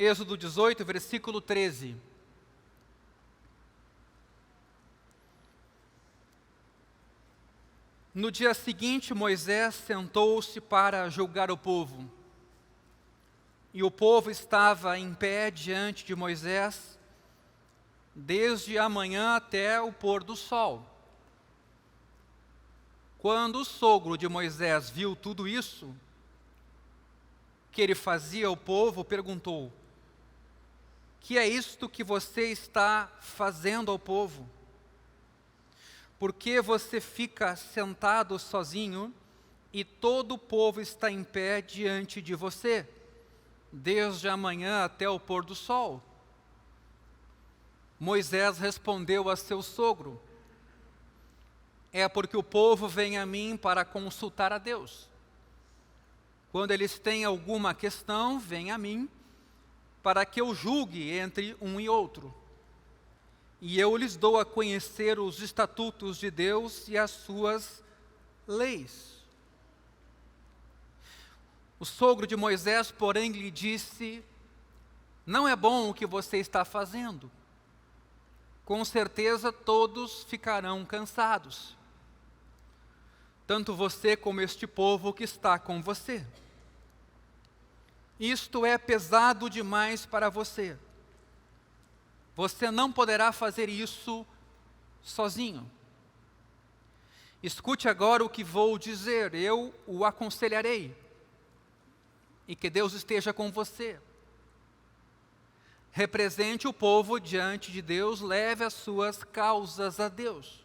Êxodo 18, versículo 13. No dia seguinte, Moisés sentou-se para julgar o povo. E o povo estava em pé diante de Moisés, desde a manhã até o pôr do sol. Quando o sogro de Moisés viu tudo isso que ele fazia ao povo, perguntou: que é isto que você está fazendo ao povo? Por que você fica sentado sozinho e todo o povo está em pé diante de você, desde a manhã até o pôr do sol? Moisés respondeu a seu sogro: é porque o povo vem a mim para consultar a Deus. Quando eles têm alguma questão, vêm a mim para que eu julgue entre um e outro. E eu lhes dou a conhecer os estatutos de Deus e as suas leis. O sogro de Moisés, porém, lhe disse: não é bom o que você está fazendo. Com certeza todos ficarão cansados, tanto você como este povo que está com você. Isto é pesado demais para você. Você não poderá fazer isso sozinho. Escute agora o que vou dizer, eu o aconselharei. E que Deus esteja com você. Represente o povo diante de Deus, leve as suas causas a Deus.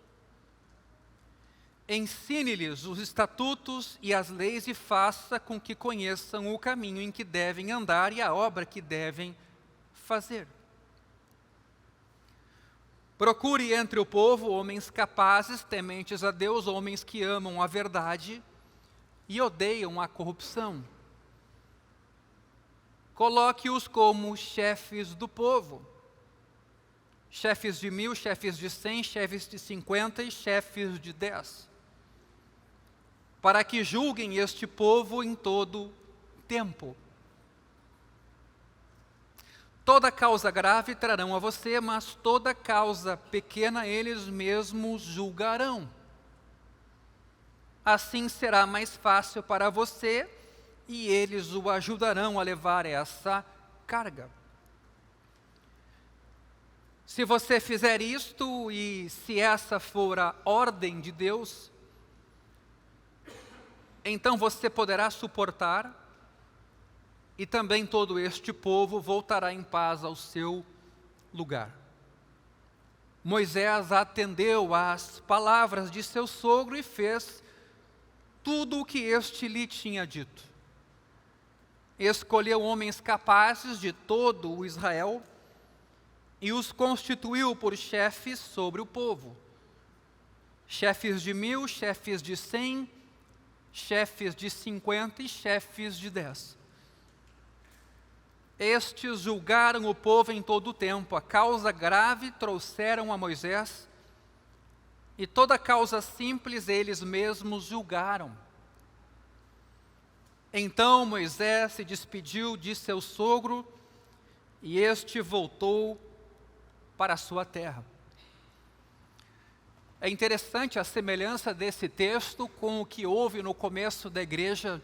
Ensine-lhes os estatutos e as leis e faça com que conheçam o caminho em que devem andar e a obra que devem fazer. Procure entre o povo homens capazes, tementes a Deus, homens que amam a verdade e odeiam a corrupção. Coloque-os como chefes do povo, chefes de 1000, chefes de 100, chefes de 50 e chefes de 10, para que julguem este povo em todo tempo. Toda causa grave trarão a você, mas toda causa pequena eles mesmos julgarão. Assim será mais fácil para você e eles o ajudarão a levar essa carga. Se você fizer isto e se essa for a ordem de Deus, então você poderá suportar e também todo este povo voltará em paz ao seu lugar. Moisés atendeu às palavras de seu sogro e fez tudo o que este lhe tinha dito. Escolheu homens capazes de todo o Israel e os constituiu por chefes sobre o povo. Chefes de 1000, chefes de 100, chefes de 50 e chefes de 10. Estes julgaram o povo em todo o tempo. A causa grave trouxeram a Moisés e toda causa simples eles mesmos julgaram. Então Moisés se despediu de seu sogro e este voltou para a sua terra. É interessante a semelhança desse texto com o que houve no começo da igreja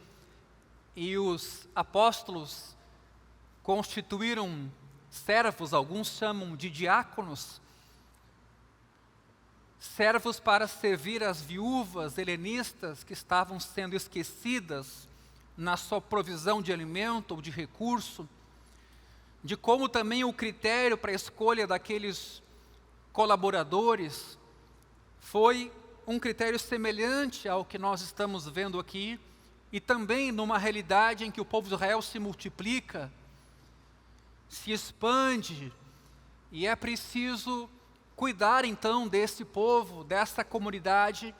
e os apóstolos constituíram servos, alguns chamam de diáconos, servos para servir as viúvas helenistas que estavam sendo esquecidas na sua provisão de alimento ou de recurso, de como também o critério para a escolha daqueles colaboradores foi um critério semelhante ao que nós estamos vendo aqui, e também numa realidade em que o povo de Israel se multiplica, se expande, e é preciso cuidar então desse povo, dessa comunidade,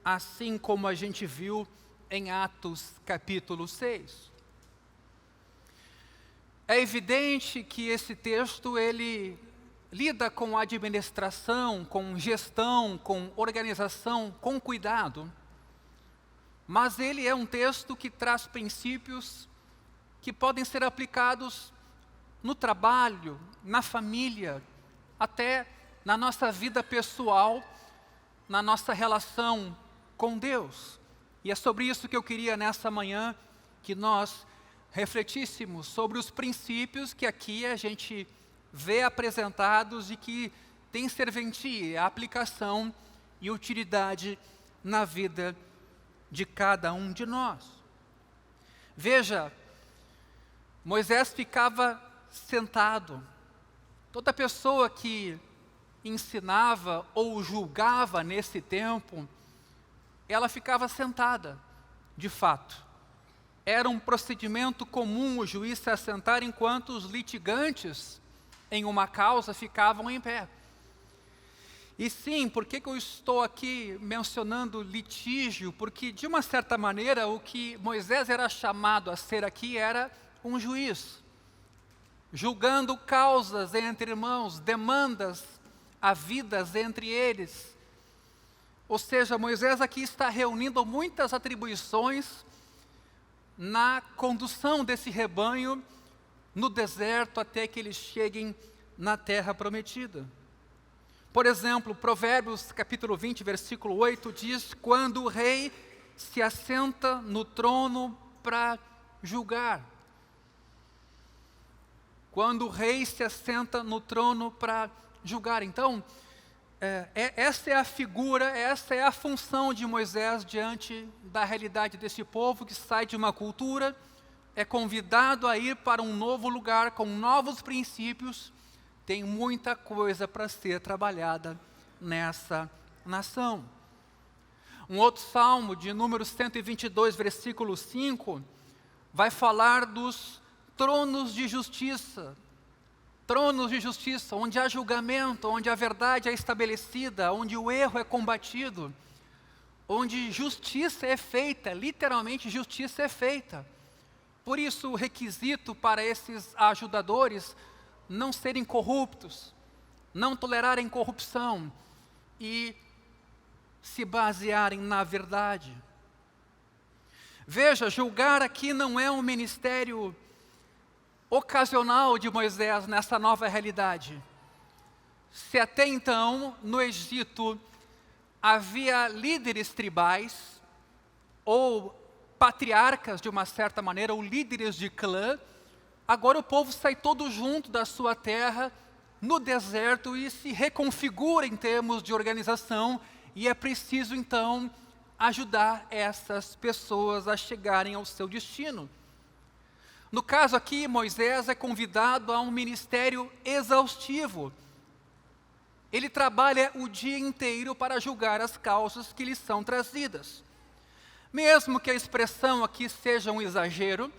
assim como a gente viu em Atos capítulo 6. É evidente que esse texto ele lida com administração, com gestão, com organização, com cuidado, mas ele é um texto que traz princípios que podem ser aplicados no trabalho, na família, até na nossa vida pessoal, na nossa relação com Deus. E é sobre isso que eu queria nessa manhã que nós refletíssemos sobre os princípios que aqui a gente vê apresentados e que tem serventia, aplicação e utilidade na vida de cada um de nós. Veja, Moisés ficava sentado. Toda pessoa que ensinava ou julgava nesse tempo, ela ficava sentada, de fato. Era um procedimento comum o juiz se assentar enquanto os litigantes em uma causa ficavam em pé. E sim, por que eu estou aqui mencionando litígio? Porque, de uma certa maneira, o que Moisés era chamado a ser aqui era um juiz, julgando causas entre irmãos, demandas havidas entre eles. Ou seja, Moisés aqui está reunindo muitas atribuições na condução desse rebanho no deserto até que eles cheguem na terra prometida. Por exemplo, Provérbios capítulo 20, versículo 8 diz: quando o rei se assenta no trono para julgar. Quando o rei se assenta no trono para julgar. Então, essa é a figura, essa é a função de Moisés diante da realidade desse povo que sai de uma cultura, é convidado a ir para um novo lugar com novos princípios. Tem muita coisa para ser trabalhada nessa nação. Um outro salmo, de número 122, versículo 5, vai falar dos tronos de justiça. Tronos de justiça, onde há julgamento, onde a verdade é estabelecida, onde o erro é combatido, onde justiça é feita, literalmente justiça é feita. Por isso o requisito para esses ajudadores não serem corruptos, não tolerarem corrupção e se basearem na verdade. Veja, julgar aqui não é um ministério ocasional de Moisés nessa nova realidade. Se até então, no Egito, havia líderes tribais, ou patriarcas de uma certa maneira, ou líderes de clã, agora o povo sai todo junto da sua terra, no deserto, e se reconfigura em termos de organização, e é preciso então ajudar essas pessoas a chegarem ao seu destino. No caso aqui, Moisés é convidado a um ministério exaustivo. Ele trabalha o dia inteiro para julgar as causas que lhe são trazidas. Mesmo que a expressão aqui seja um exagero,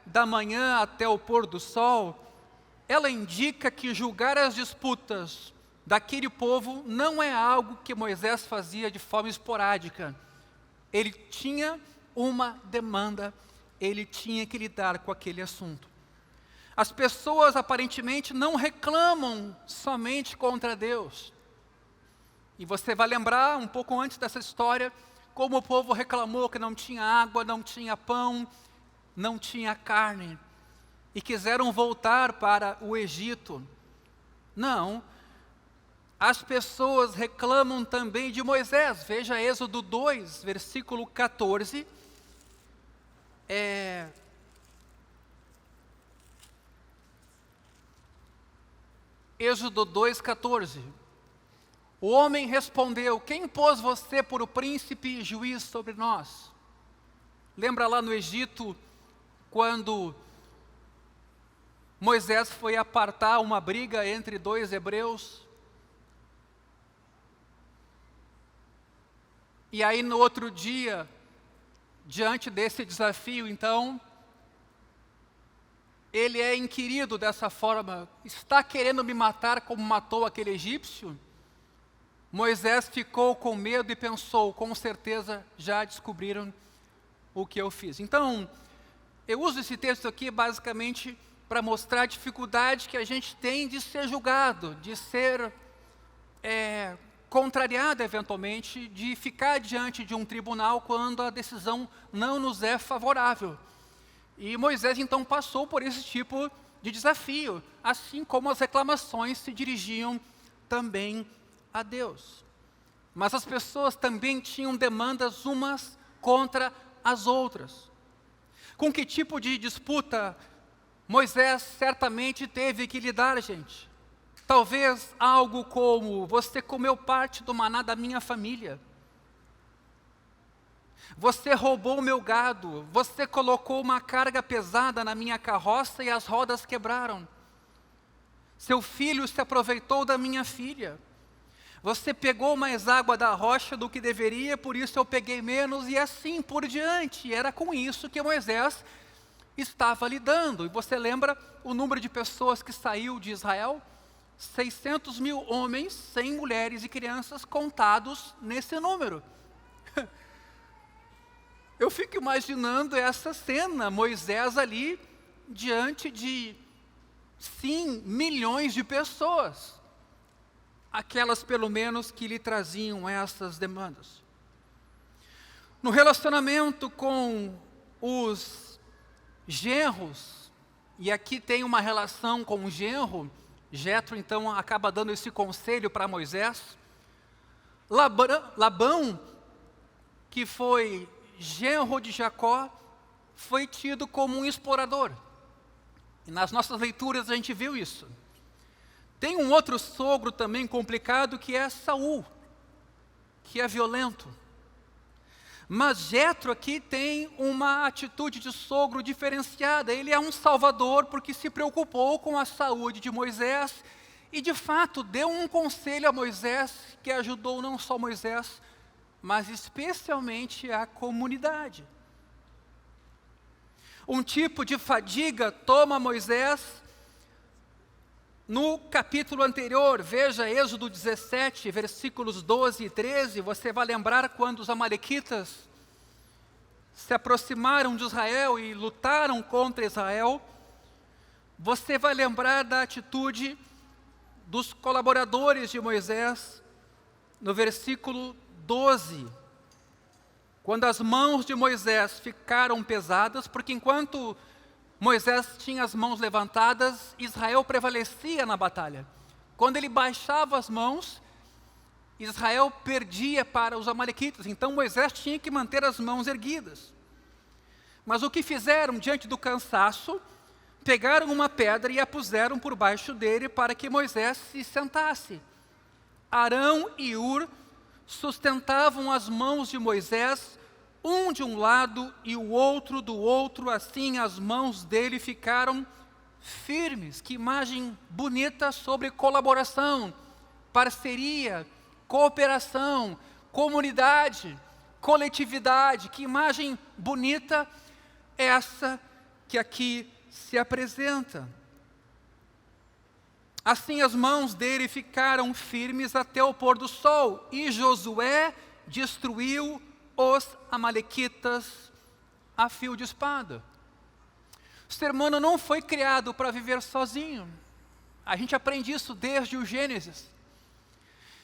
da manhã até o pôr do sol, ela indica que julgar as disputas daquele povo não é algo que Moisés fazia de forma esporádica. Ele tinha uma demanda, ele tinha que lidar com aquele assunto. As pessoas aparentemente não reclamam somente contra Deus. E você vai lembrar um pouco antes dessa história, como o povo reclamou que não tinha água, não tinha pão, não tinha carne, e quiseram voltar para o Egito. Não, as pessoas reclamam também de Moisés. Veja Êxodo 2, versículo 14. Êxodo 2, 14. O homem respondeu: quem pôs você por o príncipe e juiz sobre nós? Lembra lá no Egito, quando Moisés foi apartar uma briga entre dois hebreus? E aí no outro dia, diante desse desafio, então, ele é inquirido dessa forma: está querendo me matar como matou aquele egípcio? Moisés ficou com medo e pensou: com certeza já descobriram o que eu fiz. Então, eu uso esse texto aqui basicamente para mostrar a dificuldade que a gente tem de ser julgado, de ser contrariado eventualmente, de ficar diante de um tribunal quando a decisão não nos é favorável. E Moisés então passou por esse tipo de desafio, assim como as reclamações se dirigiam também a Deus. Mas as pessoas também tinham demandas umas contra as outras. Com que tipo de disputa Moisés certamente teve que lidar, gente? Talvez algo como: você comeu parte do maná da minha família. Você roubou o meu gado. Você colocou uma carga pesada na minha carroça e as rodas quebraram. Seu filho se aproveitou da minha filha. Você pegou mais água da rocha do que deveria, por isso eu peguei menos, e assim por diante. Era com isso que Moisés estava lidando. E você lembra o número de pessoas que saiu de Israel? 600 mil homens, sem mulheres e crianças contados nesse número. Eu fico imaginando essa cena, Moisés ali diante de, sim, milhões de pessoas. Aquelas pelo menos que lhe traziam essas demandas. No relacionamento com os genros, e aqui tem uma relação com o genro, Jetro então acaba dando esse conselho para Moisés. Labão, que foi genro de Jacó, foi tido como um explorador. E nas nossas leituras a gente viu isso. Tem um outro sogro também complicado, que é Saul, que é violento. Mas Jetro aqui tem uma atitude de sogro diferenciada. Ele é um salvador porque se preocupou com a saúde de Moisés e de fato deu um conselho a Moisés que ajudou não só Moisés, mas especialmente a comunidade. Um tipo de fadiga toma Moisés. No capítulo anterior, veja Êxodo 17, versículos 12 e 13, você vai lembrar quando os amalequitas se aproximaram de Israel e lutaram contra Israel. Você vai lembrar da atitude dos colaboradores de Moisés, no versículo 12, quando as mãos de Moisés ficaram pesadas, porque enquanto Moisés tinha as mãos levantadas, Israel prevalecia na batalha. Quando ele baixava as mãos, Israel perdia para os amalequitas. Então Moisés tinha que manter as mãos erguidas. Mas o que fizeram diante do cansaço? Pegaram uma pedra e a puseram por baixo dele para que Moisés se sentasse. Arão e Hur sustentavam as mãos de Moisés, um de um lado e o outro do outro, assim as mãos dele ficaram firmes. Que imagem bonita sobre colaboração, parceria, cooperação, comunidade, coletividade. Que imagem bonita essa que aqui se apresenta. Assim as mãos dele ficaram firmes até o pôr do sol, e Josué destruiu os amalequitas a fio de espada. O ser humano não foi criado para viver sozinho. A gente aprende isso desde o Gênesis.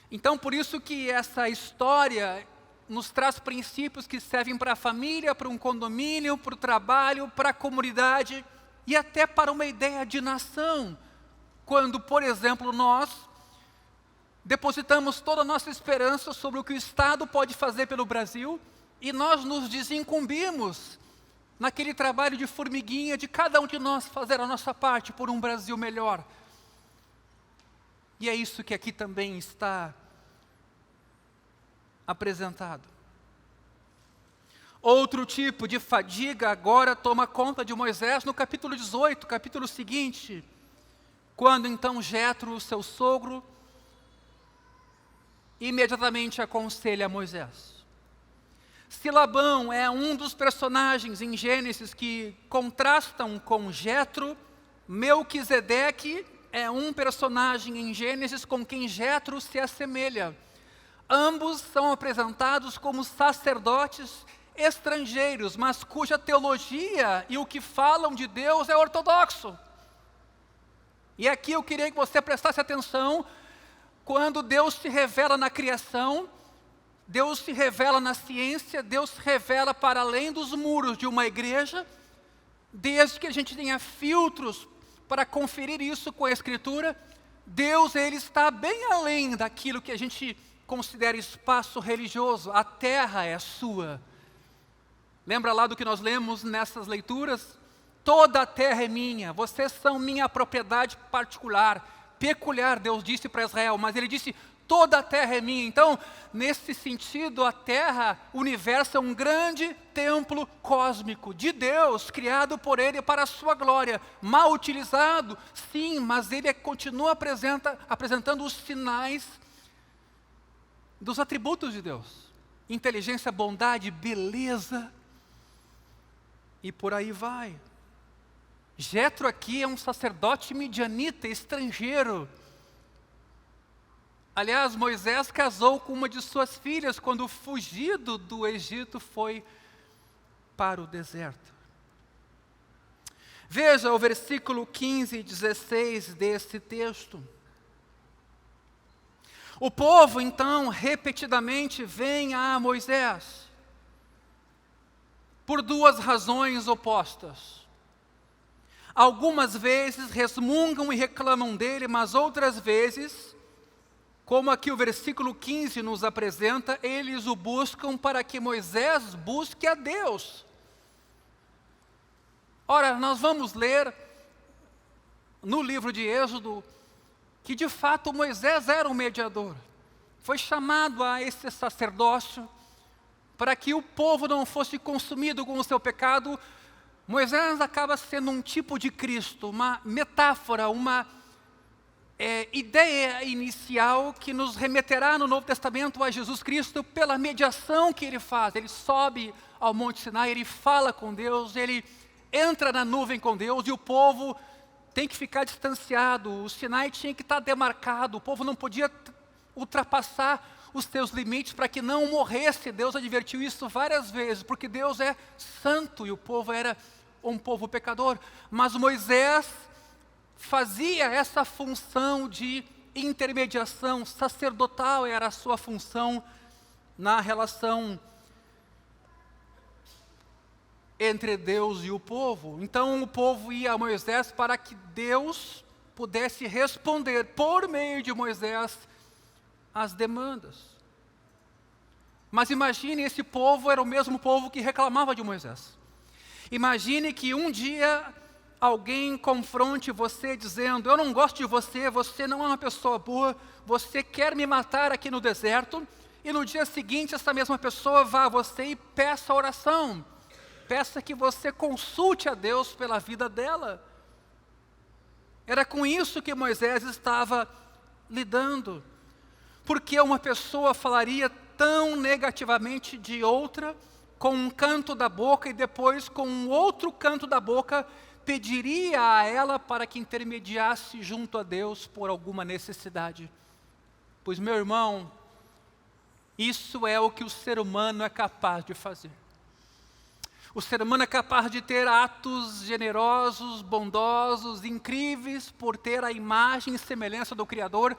Então, por isso que essa história nos traz princípios que servem para a família, para um condomínio, para o trabalho, para a comunidade e até para uma ideia de nação. Quando, por exemplo, nós depositamos toda a nossa esperança sobre o que o Estado pode fazer pelo Brasil e nós nos desincumbimos naquele trabalho de formiguinha de cada um de nós fazer a nossa parte por um Brasil melhor. E é isso que aqui também está apresentado. Outro tipo de fadiga agora toma conta de Moisés no capítulo 18, capítulo seguinte, quando então Jetro, seu sogro, imediatamente aconselha a Moisés. Se Labão é um dos personagens em Gênesis que contrastam com Jetro, Melquisedeque é um personagem em Gênesis com quem Jetro se assemelha. Ambos são apresentados como sacerdotes estrangeiros, mas cuja teologia e o que falam de Deus é ortodoxo. E aqui eu queria que você prestasse atenção, quando Deus se revela na criação, Deus se revela na ciência, Deus se revela para além dos muros de uma igreja, desde que a gente tenha filtros para conferir isso com a Escritura, Deus, Ele está bem além daquilo que a gente considera espaço religioso. A terra é sua. Lembra lá do que nós lemos nessas leituras? Toda a terra é minha, vocês são minha propriedade particular, peculiar, Deus disse para Israel, mas Ele disse, toda a terra é minha. Então, nesse sentido, a terra, o universo é um grande templo cósmico de Deus, criado por Ele para a sua glória. Mal utilizado, sim, mas Ele continua apresentando os sinais dos atributos de Deus. Inteligência, bondade, beleza, e por aí vai. Jetro aqui é um sacerdote midianita, estrangeiro. Aliás, Moisés casou com uma de suas filhas quando fugido do Egito foi para o deserto. Veja o versículo 15 e 16 desse texto. O povo, então, repetidamente vem a Moisés por duas razões opostas. Algumas vezes resmungam e reclamam dele, mas outras vezes, como aqui o versículo 15 nos apresenta, eles o buscam para que Moisés busque a Deus. Ora, nós vamos ler no livro de Êxodo que de fato Moisés era um mediador. Foi chamado a esse sacerdócio para que o povo não fosse consumido com o seu pecado. Moisés acaba sendo um tipo de Cristo, uma metáfora, uma ideia inicial que nos remeterá no Novo Testamento a Jesus Cristo pela mediação que Ele faz. Ele sobe ao Monte Sinai, Ele fala com Deus, Ele entra na nuvem com Deus e o povo tem que ficar distanciado. O Sinai tinha que estar demarcado, o povo não podia ultrapassar os seus limites para que não morresse. Deus advertiu isso várias vezes, porque Deus é santo e o povo era um povo pecador. Mas Moisés fazia essa função de intermediação sacerdotal, era a sua função na relação entre Deus e o povo. Então o povo ia a Moisés para que Deus pudesse responder por meio de Moisés as demandas. Mas imagine, esse povo era o mesmo povo que reclamava de Moisés. Imagine que um dia alguém confronte você dizendo, eu não gosto de você, você não é uma pessoa boa, você quer me matar aqui no deserto, e no dia seguinte essa mesma pessoa vá a você e peça oração, peça que você consulte a Deus pela vida dela. Era com isso que Moisés estava lidando. Porque uma pessoa falaria tão negativamente de outra, com um canto da boca, e depois com um outro canto da boca, pediria a ela para que intermediasse junto a Deus por alguma necessidade? Pois, meu irmão, isso é o que o ser humano é capaz de fazer. O ser humano é capaz de ter atos generosos, bondosos, incríveis, por ter a imagem e semelhança do Criador,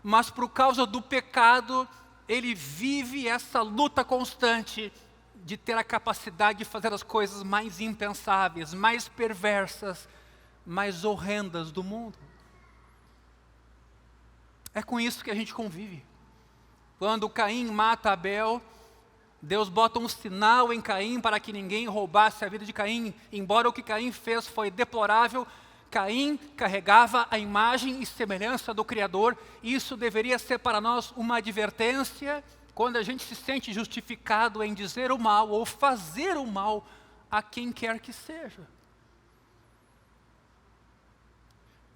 mas por causa do pecado, ele vive essa luta constante de ter a capacidade de fazer as coisas mais impensáveis, mais perversas, mais horrendas do mundo. É com isso que a gente convive. Quando Caim mata Abel, Deus bota um sinal em Caim para que ninguém roubasse a vida de Caim. Embora o que Caim fez foi deplorável, Caim carregava a imagem e semelhança do Criador. Isso deveria ser para nós uma advertência quando a gente se sente justificado em dizer o mal ou fazer o mal a quem quer que seja.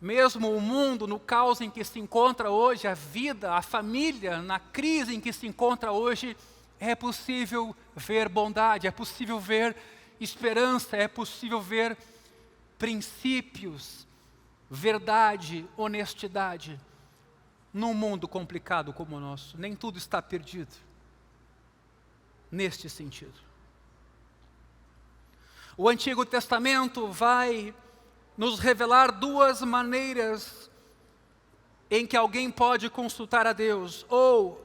Mesmo o mundo, no caos em que se encontra hoje, a vida, a família, na crise em que se encontra hoje, é possível ver bondade, é possível ver esperança, é possível ver princípios, verdade, honestidade, num mundo complicado como o nosso. Nem tudo está perdido, neste sentido. O Antigo Testamento vai nos revelar duas maneiras em que alguém pode consultar a Deus. Ou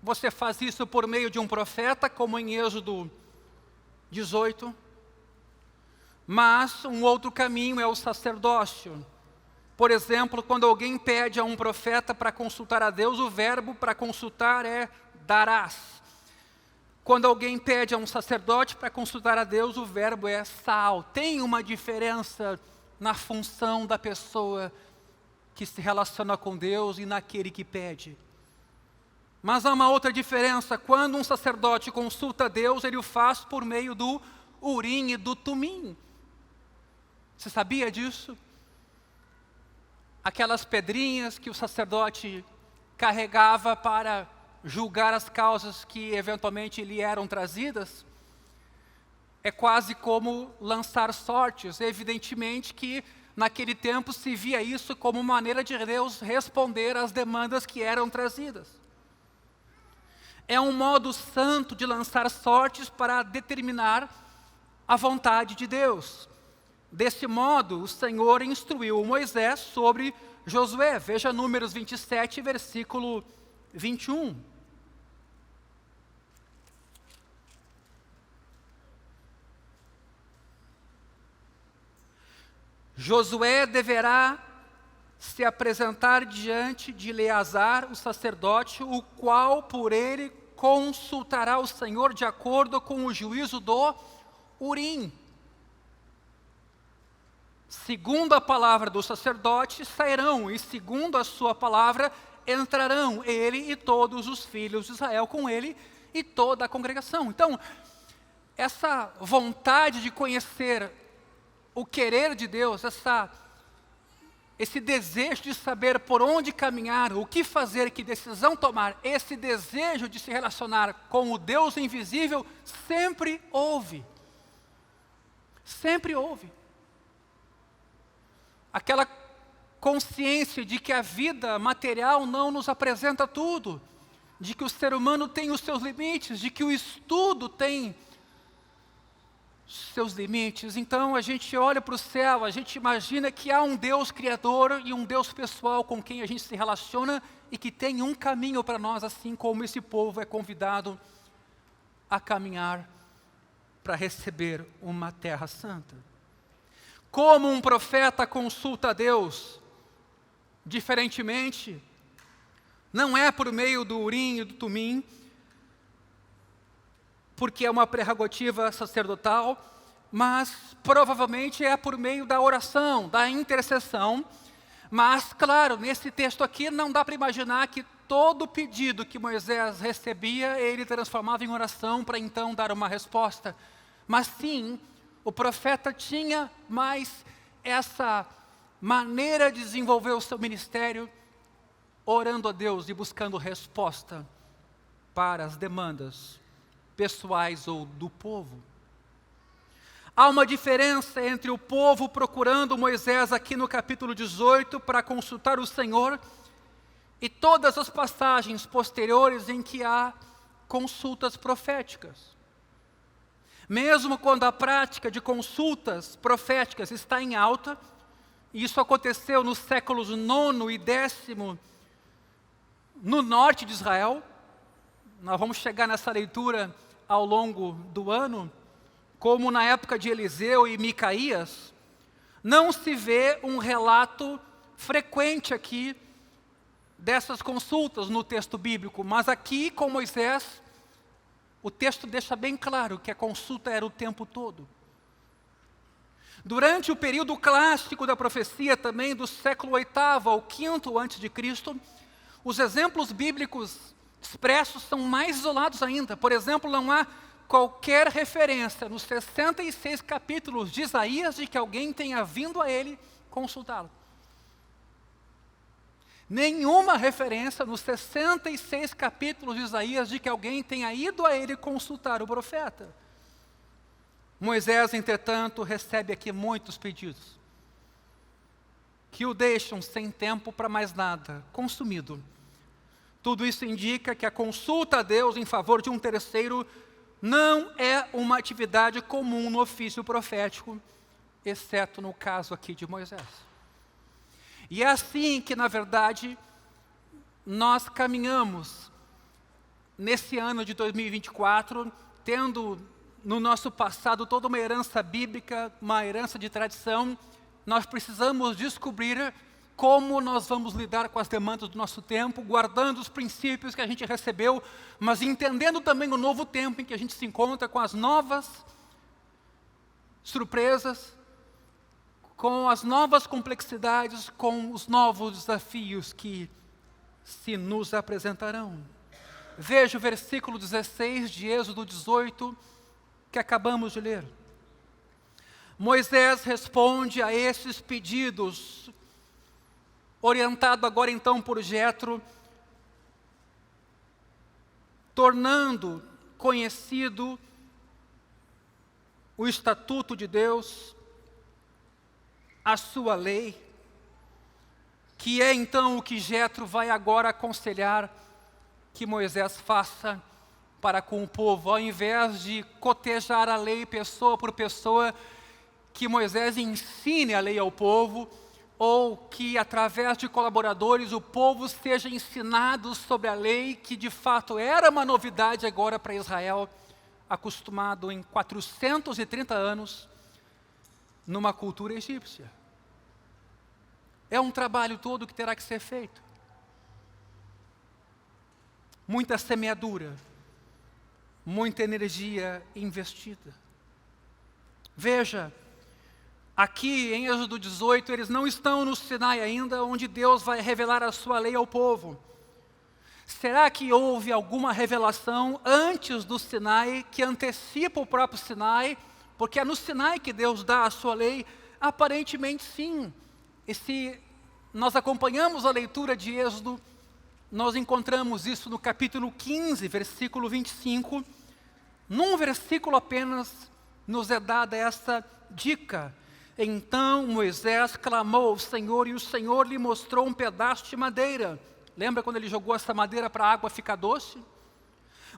você faz isso por meio de um profeta, como em Êxodo 18, Mas um outro caminho é o sacerdócio. Por exemplo, quando alguém pede a um profeta para consultar a Deus, o verbo para consultar é darás. Quando alguém pede a um sacerdote para consultar a Deus, o verbo é sal. Tem uma diferença na função da pessoa que se relaciona com Deus e naquele que pede. Mas há uma outra diferença. Quando um sacerdote consulta a Deus, ele o faz por meio do Urim e do Tumim. Você sabia disso? Aquelas pedrinhas que o sacerdote carregava para julgar as causas que eventualmente lhe eram trazidas, é quase como lançar sortes. Evidentemente que naquele tempo se via isso como maneira de Deus responder às demandas que eram trazidas. É um modo santo de lançar sortes para determinar a vontade de Deus. Desse modo, o Senhor instruiu Moisés sobre Josué. Veja Números 27, versículo 21. Josué deverá se apresentar diante de Eleazar, o sacerdote, o qual por ele consultará o Senhor de acordo com o juízo do Urim. Segundo a palavra do sacerdote, sairão, e segundo a sua palavra, entrarão ele e todos os filhos de Israel com ele e toda a congregação. Então, essa vontade de conhecer o querer de Deus, esse desejo de saber por onde caminhar, o que fazer, que decisão tomar, esse desejo de se relacionar com o Deus invisível, sempre houve. Sempre houve. Aquela consciência de que a vida material não nos apresenta tudo, de que o ser humano tem os seus limites, de que o estudo tem seus limites. Então a gente olha para o céu, a gente imagina que há um Deus criador e um Deus pessoal com quem a gente se relaciona e que tem um caminho para nós, assim como esse povo é convidado a caminhar para receber uma terra santa. Como um profeta consulta a Deus, diferentemente, não é por meio do Urim e do Tumim, porque é uma prerrogativa sacerdotal, mas provavelmente é por meio da oração, da intercessão. Mas, claro, nesse texto aqui não dá para imaginar que todo pedido que Moisés recebia, ele transformava em oração para então dar uma resposta. Mas sim, o profeta tinha mais essa maneira de desenvolver o seu ministério, orando a Deus e buscando resposta para as demandas pessoais ou do povo. Há uma diferença entre o povo procurando Moisés aqui no capítulo 18 para consultar o Senhor e todas as passagens posteriores em que há consultas proféticas. Mesmo quando a prática de consultas proféticas está em alta, e isso aconteceu nos séculos 9 e 10 no norte de Israel, nós vamos chegar nessa leitura ao longo do ano, como na época de Eliseu e Micaías, não se vê um relato frequente aqui dessas consultas no texto bíblico, mas aqui com Moisés, o texto deixa bem claro que a consulta era o tempo todo. Durante o período clássico da profecia também, do século 8º ao 5º a.C., os exemplos bíblicos expressos são mais isolados ainda. Por exemplo, não há qualquer referência nos 66 capítulos de Isaías de que alguém tenha vindo a ele consultá-lo. Nenhuma referência nos 66 capítulos de Isaías de que alguém tenha ido a ele consultar o profeta. Moisés, entretanto, recebe aqui muitos pedidos que o deixam sem tempo para mais nada, consumido. Tudo isso indica que a consulta a Deus em favor de um terceiro não é uma atividade comum no ofício profético, exceto no caso aqui de Moisés. E é assim que, na verdade, nós caminhamos nesse ano de 2024, tendo no nosso passado toda uma herança bíblica, uma herança de tradição, nós precisamos descobrir como nós vamos lidar com as demandas do nosso tempo, guardando os princípios que a gente recebeu, mas entendendo também o novo tempo em que a gente se encontra, com as novas surpresas, com as novas complexidades, com os novos desafios que se nos apresentarão. Veja o versículo 16 de Êxodo 18, que acabamos de ler. Moisés responde a esses pedidos, orientado agora então por Jetro, tornando conhecido o estatuto de Deus, a sua lei, que é então o que Jetro vai agora aconselhar que Moisés faça para com o povo, ao invés de cotejar a lei pessoa por pessoa, que Moisés ensine a lei ao povo, ou que através de colaboradores o povo seja ensinado sobre a lei, que de fato era uma novidade agora para Israel, acostumado em 430 anos numa cultura egípcia. É um trabalho todo que terá que ser feito. Muita semeadura, muita energia investida. Veja, aqui em Êxodo 18, eles não estão no Sinai ainda, onde Deus vai revelar a sua lei ao povo. Será que houve alguma revelação antes do Sinai, que antecipa o próprio Sinai? Porque é no Sinai que Deus dá a sua lei? Aparentemente sim. E se nós acompanhamos a leitura de Êxodo, nós encontramos isso no capítulo 15, versículo 25. Num versículo apenas nos é dada essa dica. Então Moisés clamou ao Senhor e o Senhor lhe mostrou um pedaço de madeira. Lembra quando ele jogou essa madeira para a água ficar doce?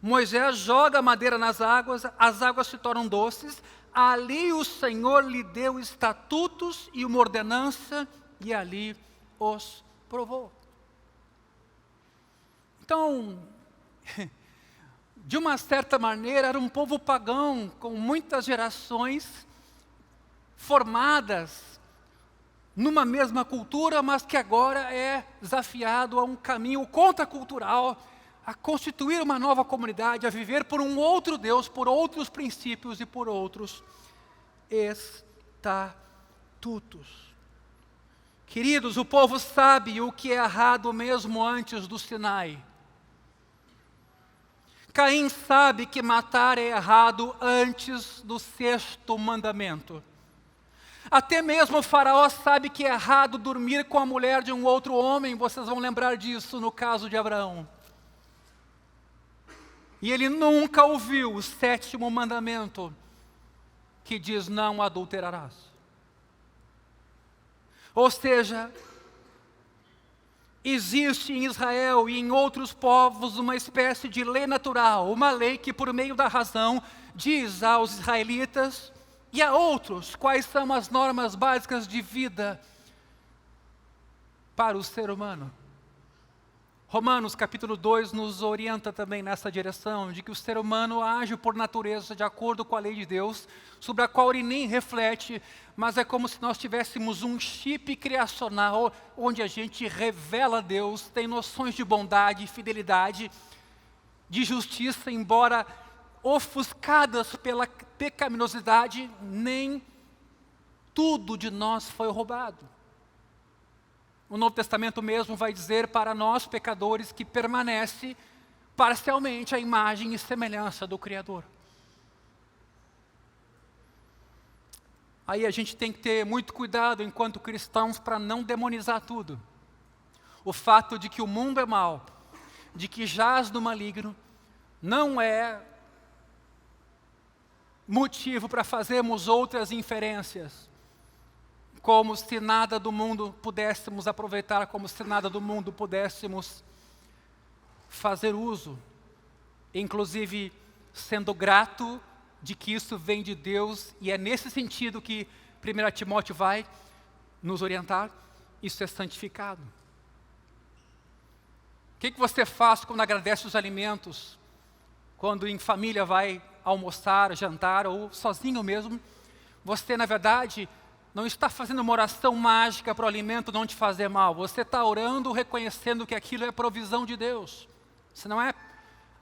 Moisés joga a madeira nas águas, as águas se tornam doces. Ali o Senhor lhe deu estatutos e uma ordenança e ali os provou. Então, de uma certa maneira, era um povo pagão, com muitas gerações formadas numa mesma cultura, mas que agora é desafiado a um caminho contracultural, a constituir uma nova comunidade, a viver por um outro Deus, por outros princípios e por outros estatutos. Queridos, o povo sabe o que é errado mesmo antes do Sinai. Caim sabe que matar é errado antes do 6º mandamento. Até mesmo o faraó sabe que é errado dormir com a mulher de um outro homem, vocês vão lembrar disso no caso de Abraão. E ele nunca ouviu o 7º mandamento, que diz: não adulterarás. Ou seja, existe em Israel e em outros povos uma espécie de lei natural, uma lei que por meio da razão diz aos israelitas e a outros quais são as normas básicas de vida para o ser humano. Romanos capítulo 2 nos orienta também nessa direção, de que o ser humano age por natureza de acordo com a lei de Deus, sobre a qual ele nem reflete, mas é como se nós tivéssemos um chip criacional, onde a gente revela Deus, tem noções de bondade, fidelidade, de justiça, embora ofuscadas pela pecaminosidade, nem tudo de nós foi roubado. O Novo Testamento mesmo vai dizer para nós, pecadores, que permanece parcialmente a imagem e semelhança do Criador. Aí a gente tem que ter muito cuidado enquanto cristãos para não demonizar tudo. O fato de que o mundo é mau, de que jaz no maligno, não é motivo para fazermos outras inferências, como se nada do mundo pudéssemos aproveitar, como se nada do mundo pudéssemos fazer uso, inclusive sendo grato de que isso vem de Deus, e é nesse sentido que 1 Timóteo vai nos orientar, isso é santificado. O que você faz quando agradece os alimentos, quando em família vai almoçar, jantar ou sozinho mesmo, você, na verdade, não está fazendo uma oração mágica para o alimento não te fazer mal. Você está orando, reconhecendo que aquilo é provisão de Deus. Você não é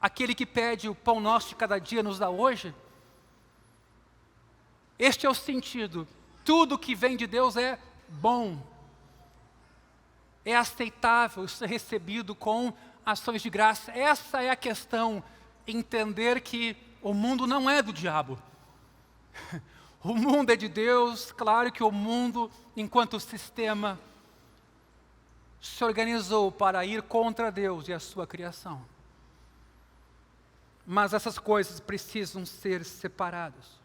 aquele que pede o pão nosso de cada dia nos dá hoje. Este é o sentido. Tudo que vem de Deus é bom. É aceitável ser recebido com ações de graça. Essa é a questão. Entender que o mundo não é do diabo. O mundo é de Deus. Claro que o mundo, enquanto sistema, se organizou para ir contra Deus e a sua criação. Mas essas coisas precisam ser separadas.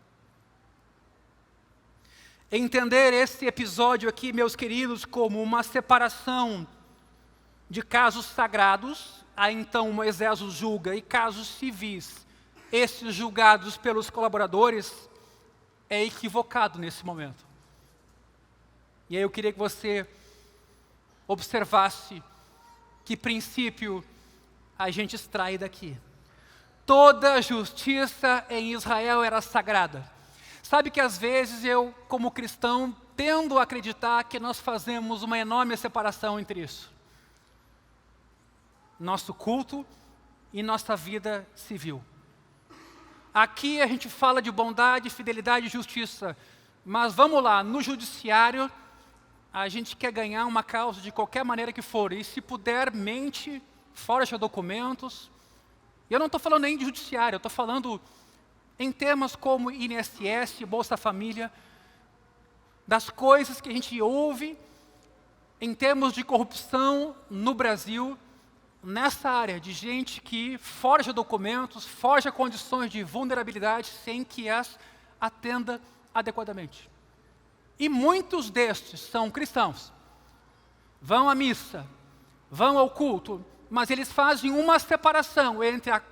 Entender esse episódio aqui, meus queridos, como uma separação de casos sagrados, aí então Moisés os julga, e casos civis, esses julgados pelos colaboradores, é equivocado nesse momento. E aí eu queria que você observasse que princípio a gente extrai daqui. Toda justiça em Israel era sagrada. Sabe que às vezes eu, como cristão, tendo a acreditar que nós fazemos uma enorme separação entre isso. Nosso culto e nossa vida civil. Aqui a gente fala de bondade, fidelidade e justiça. Mas vamos lá, no judiciário, a gente quer ganhar uma causa de qualquer maneira que for. E se puder, mente, forja documentos. Eu não estou falando nem de judiciário, eu estou falando em temas como INSS, Bolsa Família, das coisas que a gente ouve em termos de corrupção no Brasil, nessa área de gente que forja documentos, forja condições de vulnerabilidade sem que as atenda adequadamente. E muitos destes são cristãos, vão à missa, vão ao culto, mas eles fazem uma separação entre a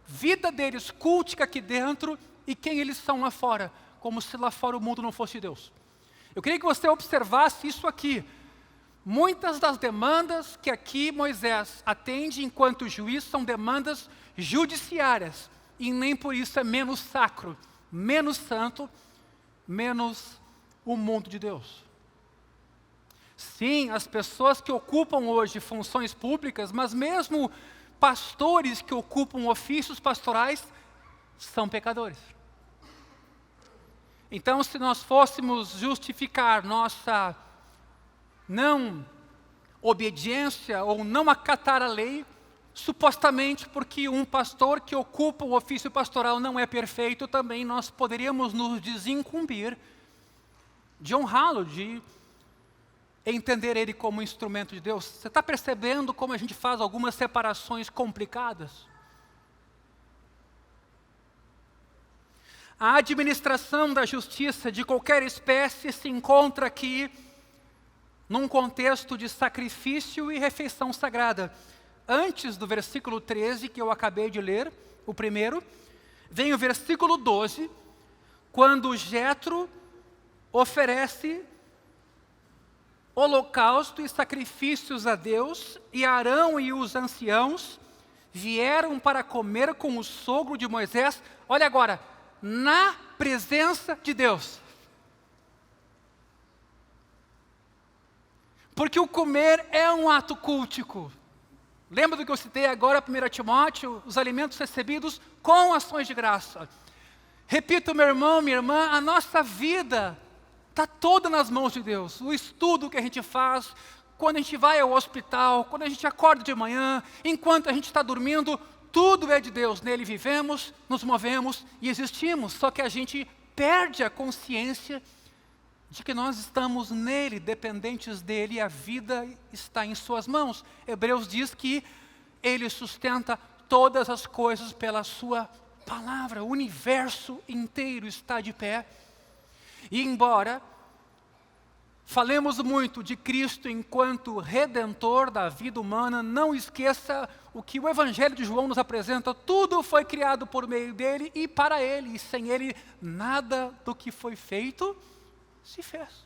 vida deles cultica aqui dentro e quem eles são lá fora, como se lá fora o mundo não fosse Deus. Eu queria que você observasse isso aqui. Muitas das demandas que aqui Moisés atende enquanto juiz são demandas judiciárias, e nem por isso é menos sacro, menos santo, menos o mundo de Deus. Sim, as pessoas que ocupam hoje funções públicas, mas mesmo pastores que ocupam ofícios pastorais, são pecadores. Então, se nós fôssemos justificar nossa não obediência ou não acatar a lei, supostamente porque um pastor que ocupa o ofício pastoral não é perfeito, também nós poderíamos nos desincumbir de honrá-lo, de entender ele como instrumento de Deus. Você está percebendo como a gente faz algumas separações complicadas? A administração da justiça de qualquer espécie se encontra aqui num contexto de sacrifício e refeição sagrada. Antes do versículo 13, que eu acabei de ler, o primeiro, vem o versículo 12, quando Jetro oferece holocausto e sacrifícios a Deus, e Arão e os anciãos vieram para comer com o sogro de Moisés, olha agora, na presença de Deus. Porque o comer é um ato cultico. Lembra do que eu citei agora, 1 Timóteo, os alimentos recebidos com ações de graça. Repito, meu irmão, minha irmã, a nossa vida está toda nas mãos de Deus. O estudo que a gente faz, quando a gente vai ao hospital, quando a gente acorda de manhã, enquanto a gente está dormindo, tudo é de Deus. Nele vivemos, nos movemos e existimos. Só que a gente perde a consciência de que nós estamos nele, dependentes dele, e a vida está em suas mãos. Hebreus diz que ele sustenta todas as coisas pela sua palavra. O universo inteiro está de pé. E embora falemos muito de Cristo enquanto Redentor da vida humana, não esqueça o que o Evangelho de João nos apresenta. Tudo foi criado por meio dele e para ele, e sem ele nada do que foi feito se fez.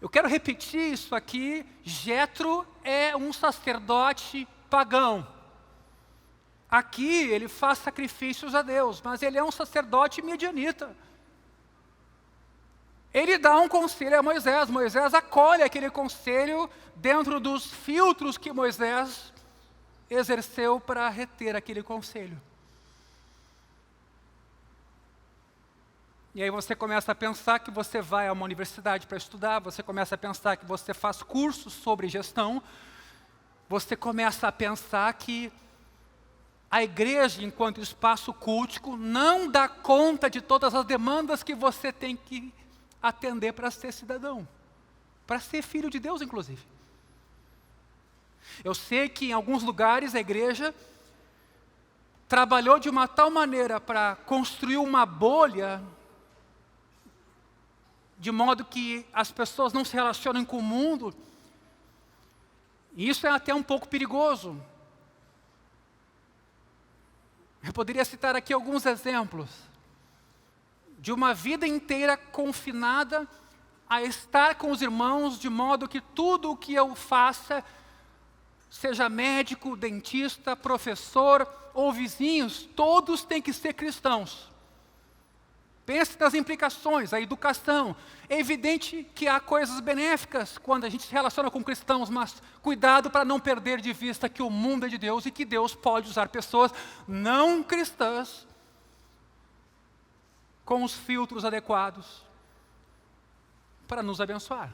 Eu quero repetir isso aqui. Jetro é um sacerdote pagão. Aqui ele faz sacrifícios a Deus, mas ele é um sacerdote midianita. Ele dá um conselho a Moisés. Moisés acolhe aquele conselho dentro dos filtros que Moisés exerceu para reter aquele conselho. E aí você começa a pensar que você vai a uma universidade para estudar, você começa a pensar que você faz cursos sobre gestão, você começa a pensar que a igreja, enquanto espaço cultico, não dá conta de todas as demandas que você tem que atender para ser cidadão, para ser filho de Deus, inclusive. Eu sei que em alguns lugares a igreja trabalhou de uma tal maneira para construir uma bolha, de modo que as pessoas não se relacionem com o mundo, e isso é até um pouco perigoso. Eu poderia citar aqui alguns exemplos de uma vida inteira confinada a estar com os irmãos, de modo que tudo o que eu faça, seja médico, dentista, professor ou vizinhos, todos têm que ser cristãos. Pense nas implicações, a educação. É evidente que há coisas benéficas quando a gente se relaciona com cristãos, mas cuidado para não perder de vista que o mundo é de Deus e que Deus pode usar pessoas não cristãs com os filtros adequados para nos abençoar.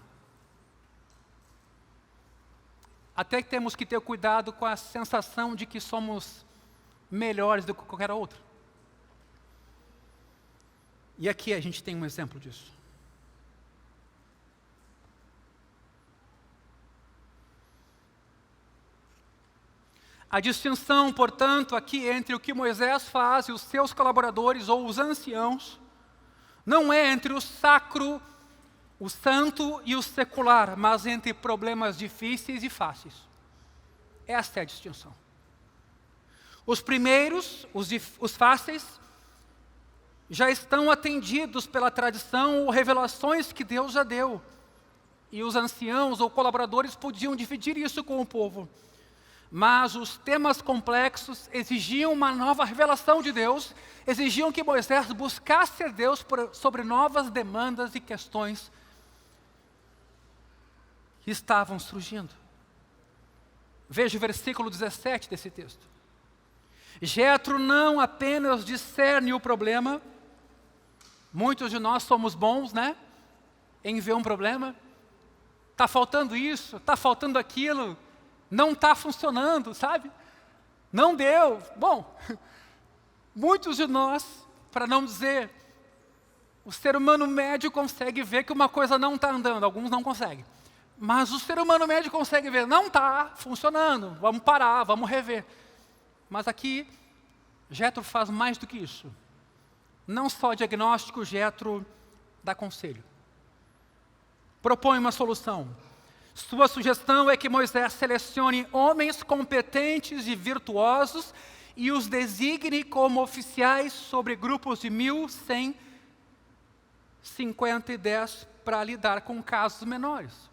Até que temos que ter cuidado com a sensação de que somos melhores do que qualquer outro. E aqui a gente tem um exemplo disso. A distinção, portanto, aqui entre o que Moisés faz e os seus colaboradores ou os anciãos, não é entre o sacro, o santo e o secular, mas entre problemas difíceis e fáceis. Esta é a distinção. Os primeiros, os fáceis, já estão atendidos pela tradição ou revelações que Deus já deu. E os anciãos ou colaboradores podiam dividir isso com o povo. Mas os temas complexos exigiam uma nova revelação de Deus, exigiam que Moisés buscasse a Deus sobre novas demandas e questões que estavam surgindo. Veja o versículo 17 desse texto. Jetro não apenas discerne o problema. Muitos de nós somos bons, né? Em ver um problema. Está faltando isso, está faltando aquilo, não está funcionando, sabe? Não deu. Bom, muitos de nós, para não dizer, o ser humano médio consegue ver que uma coisa não está andando, alguns não conseguem. Mas o ser humano médio consegue ver, não está funcionando, vamos parar, vamos rever. Mas aqui, Jetro faz mais do que isso. Não só diagnóstico, Jetro dá conselho. Propõe uma solução. Sua sugestão é que Moisés selecione homens competentes e virtuosos e os designe como oficiais sobre grupos de 1.000, 100, 50 e 10 para lidar com casos menores.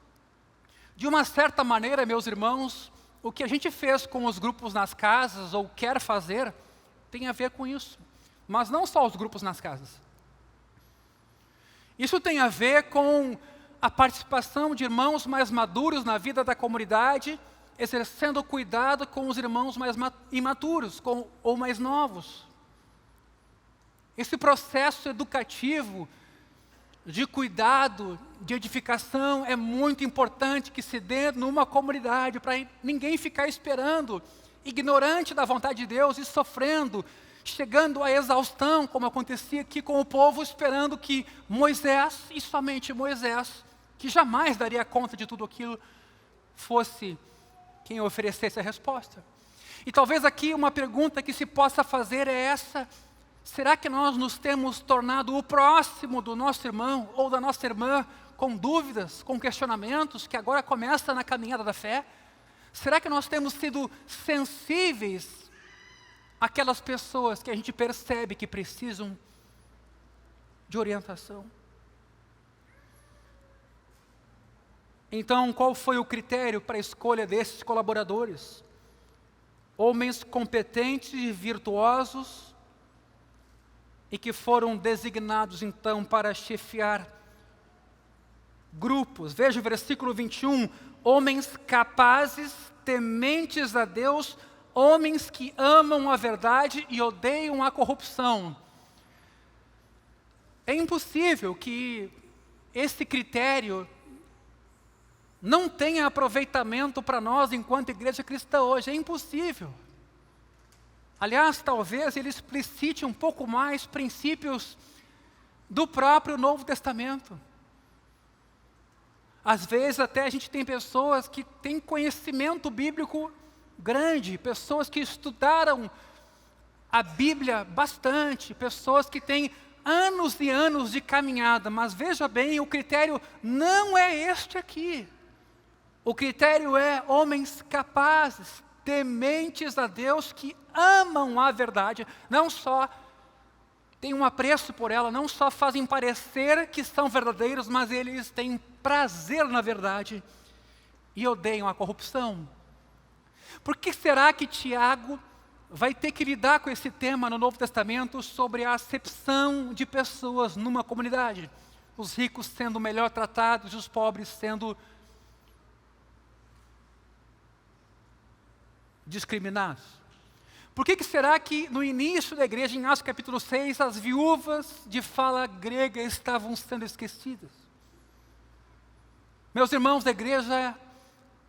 De uma certa maneira, meus irmãos, o que a gente fez com os grupos nas casas ou quer fazer tem a ver com isso. Mas não só os grupos nas casas. Isso tem a ver com a participação de irmãos mais maduros na vida da comunidade, exercendo cuidado com os irmãos mais imaturos ou mais novos. Esse processo educativo de cuidado, de edificação, é muito importante que se dê numa comunidade, para ninguém ficar esperando, ignorante da vontade de Deus e sofrendo, chegando à exaustão, como acontecia aqui com o povo, esperando que Moisés, e somente Moisés, que jamais daria conta de tudo aquilo, fosse quem oferecesse a resposta. E talvez aqui uma pergunta que se possa fazer é essa: será que nós nos temos tornado o próximo do nosso irmão ou da nossa irmã com dúvidas, com questionamentos, que agora começa na caminhada da fé? Será que nós temos sido sensíveis àquelas pessoas que a gente percebe que precisam de orientação? Então, qual foi o critério para a escolha desses colaboradores? homens competentes e virtuosos, e que foram designados então para chefiar grupos. Veja o versículo 21, homens capazes, tementes a Deus, homens que amam a verdade e odeiam a corrupção. É impossível que esse critério não tenha aproveitamento para nós enquanto igreja cristã hoje, é impossível. Aliás, talvez ele explicite um pouco mais princípios do próprio Novo Testamento. Às vezes até a gente tem pessoas que têm conhecimento bíblico grande, pessoas que estudaram a Bíblia bastante, pessoas que têm anos e anos de caminhada, mas veja bem, o critério não é este aqui. O critério é homens capazes, tementes a Deus, que amam a verdade, não só têm um apreço por ela, não só fazem parecer que são verdadeiros, mas eles têm prazer na verdade e odeiam a corrupção. Por que será que Tiago vai ter que lidar com esse tema no Novo Testamento sobre a acepção de pessoas numa comunidade? Os ricos sendo melhor tratados e os pobres sendo discriminados. Por que será que no início da igreja, em Atos capítulo 6, as viúvas de fala grega estavam sendo esquecidas? Meus irmãos, a igreja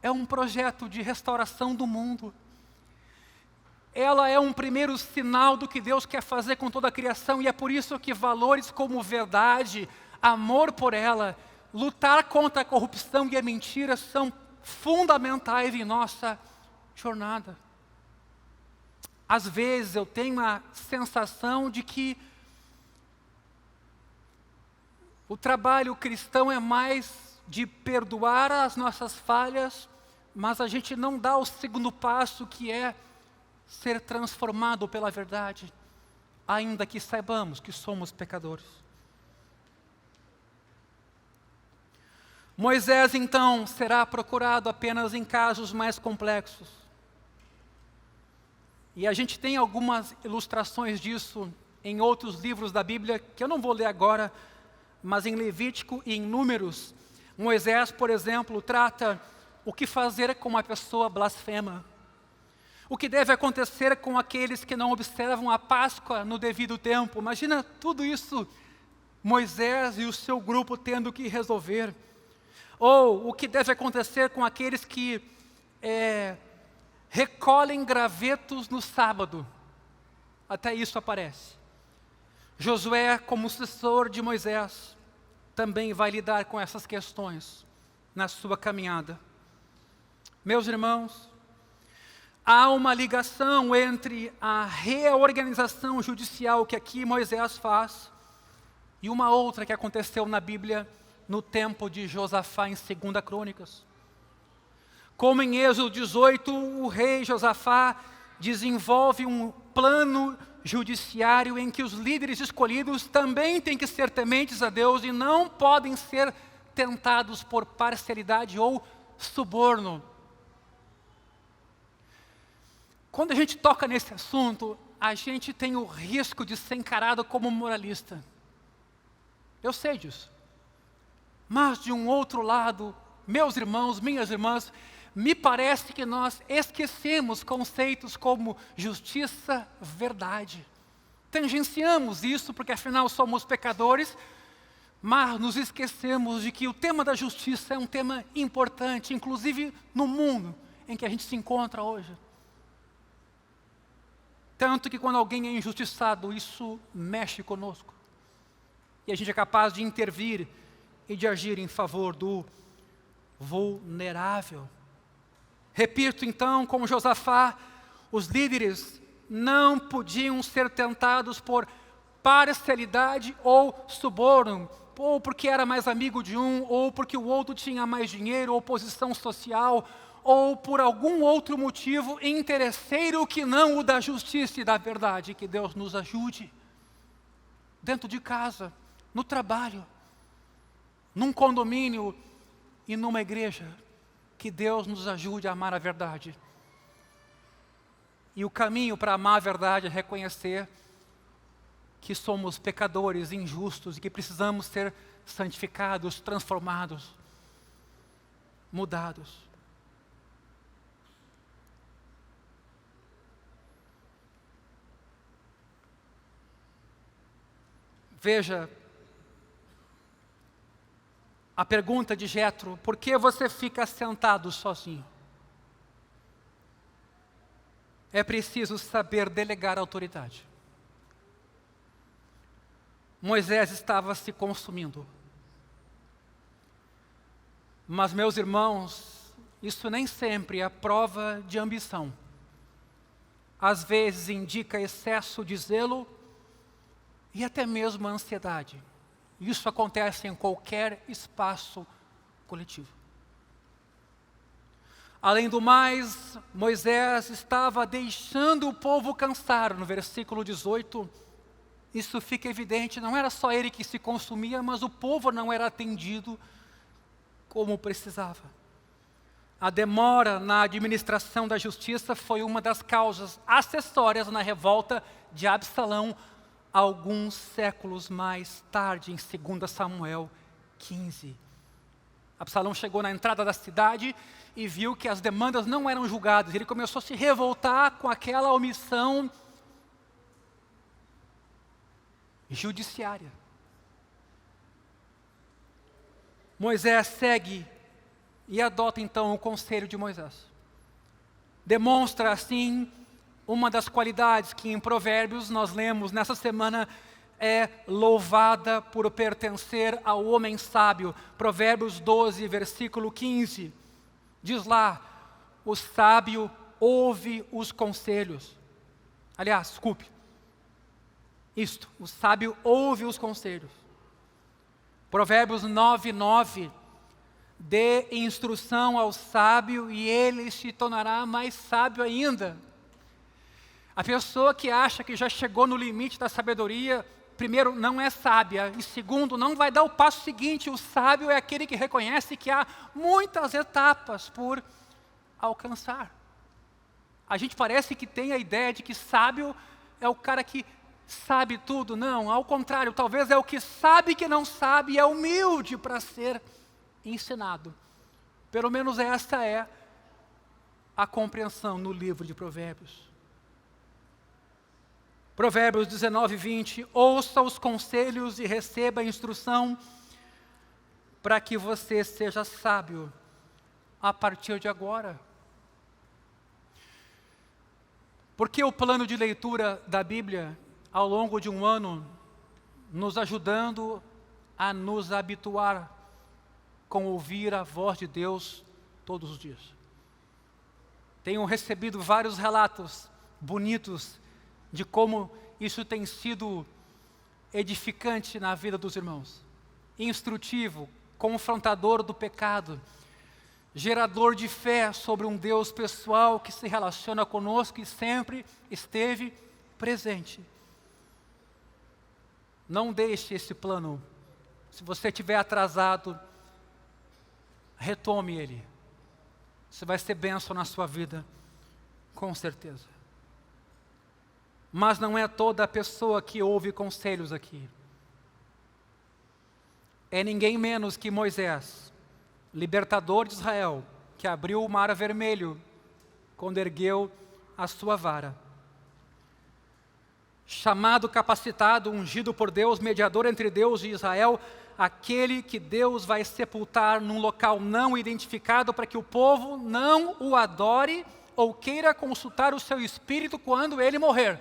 é um projeto de restauração do mundo. Ela é um primeiro sinal do que Deus quer fazer com toda a criação, e é por isso que valores como verdade, amor por ela, lutar contra a corrupção e a mentira são fundamentais em nossa jornada. Às vezes eu tenho a sensação de que o trabalho cristão é mais de perdoar as nossas falhas, mas a gente não dá o segundo passo, que é ser transformado pela verdade, ainda que saibamos que somos pecadores. Moisés, então, será procurado apenas em casos mais complexos. E a gente tem algumas ilustrações disso em outros livros da Bíblia, que eu não vou ler agora, mas em Levítico e em Números, Moisés, por exemplo, trata o que fazer com uma pessoa blasfema. O que deve acontecer com aqueles que não observam a Páscoa no devido tempo. Imagina tudo isso, Moisés e o seu grupo tendo que resolver. Ou o que deve acontecer com aqueles que recolhem gravetos no sábado. Até isso aparece. Josué, como sucessor de Moisés, também vai lidar com essas questões na sua caminhada. Meus irmãos, há uma ligação entre a reorganização judicial que aqui Moisés faz e uma outra que aconteceu na Bíblia no tempo de Josafá em 2 Crônicas. Como em Êxodo 18, o rei Josafá desenvolve um plano judiciário em que os líderes escolhidos também têm que ser tementes a Deus e não podem ser tentados por parcialidade ou suborno. Quando a gente toca nesse assunto, a gente tem o risco de ser encarado como moralista. Eu sei disso. Mas de um outro lado, meus irmãos, minhas irmãs, me parece que nós esquecemos conceitos como justiça, verdade. Tangenciamos isso porque afinal somos pecadores, mas nos esquecemos de que o tema da justiça é um tema importante, inclusive no mundo em que a gente se encontra hoje. Tanto que quando alguém é injustiçado, isso mexe conosco. E a gente é capaz de intervir e de agir em favor do vulnerável. Repito então, como Josafá, os líderes não podiam ser tentados por parcialidade ou suborno, ou porque era mais amigo de um, ou porque o outro tinha mais dinheiro ou posição social, ou por algum outro motivo interesseiro que não o da justiça e da verdade. Que Deus nos ajude. Dentro de casa, no trabalho, num condomínio e numa igreja. Que Deus nos ajude a amar a verdade. E o caminho para amar a verdade é reconhecer que somos pecadores, injustos e que precisamos ser santificados, transformados, mudados. Veja a pergunta de Jetro: por que você fica sentado sozinho? É preciso saber delegar autoridade. Moisés estava se consumindo. Mas, meus irmãos, isso nem sempre é prova de ambição. Às vezes indica excesso de zelo e até mesmo ansiedade. Isso acontece em qualquer espaço coletivo. Além do mais, Moisés estava deixando o povo cansar. No versículo 18, isso fica evidente, não era só ele que se consumia, mas o povo não era atendido como precisava. A demora na administração da justiça foi uma das causas acessórias na revolta de Absalão, alguns séculos mais tarde, em 2 Samuel 15. Absalão chegou na entrada da cidade e viu que as demandas não eram julgadas. Ele começou a se revoltar com aquela omissão judiciária. Moisés segue e adota então o conselho de Moisés. Demonstra assim uma das qualidades que em Provérbios nós lemos nessa semana, é louvada por pertencer ao homem sábio. Provérbios 12, versículo 15, diz lá: o sábio ouve os conselhos. Aliás, desculpe, o sábio ouve os conselhos. Provérbios 9, 9, dê instrução ao sábio e ele se tornará mais sábio ainda. A pessoa que acha que já chegou no limite da sabedoria, primeiro, não é sábia, e segundo, não vai dar o passo seguinte. O sábio é aquele que reconhece que há muitas etapas por alcançar. A gente parece que tem a ideia de que sábio é o cara que sabe tudo. Não, ao contrário, talvez é o que sabe que não sabe e é humilde para ser ensinado. Pelo menos essa é a compreensão no livro de Provérbios. Provérbios 19, 20, ouça os conselhos e receba a instrução para que você seja sábio a partir de agora. Porque o plano de leitura da Bíblia, ao longo de um ano, nos ajudando a nos habituar com ouvir a voz de Deus todos os dias. Tenho recebido vários relatos bonitos de como isso tem sido edificante na vida dos irmãos. Instrutivo, confrontador do pecado, gerador de fé sobre um Deus pessoal que se relaciona conosco e sempre esteve presente. Não deixe esse plano. Se você estiver atrasado, retome ele. Você vai ser bênção na sua vida, com certeza. Mas não é toda a pessoa que ouve conselhos aqui. É ninguém menos que Moisés, libertador de Israel, que abriu o mar vermelho quando ergueu a sua vara. Chamado, capacitado, ungido por Deus, mediador entre Deus e Israel, aquele que Deus vai sepultar num local não identificado para que o povo não o adore ou queira consultar o seu espírito quando ele morrer.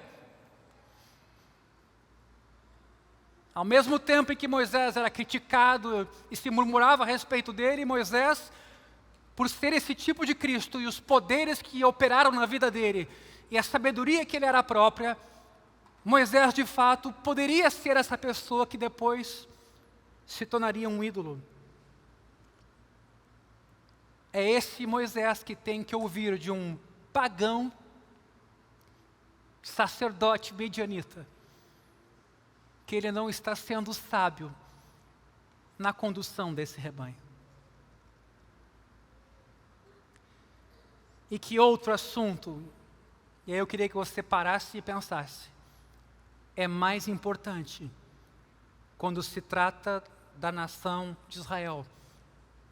Ao mesmo tempo em que Moisés era criticado e se murmurava a respeito dele, Moisés, por ser esse tipo de Cristo e os poderes que operaram na vida dele e a sabedoria que ele era própria, Moisés de fato poderia ser essa pessoa que depois se tornaria um ídolo. É esse Moisés que tem que ouvir de um pagão, sacerdote medianita, que ele não está sendo sábio na condução desse rebanho. E que outro assunto E aí eu queria que você parasse e pensasse. É mais importante quando se trata da nação de Israel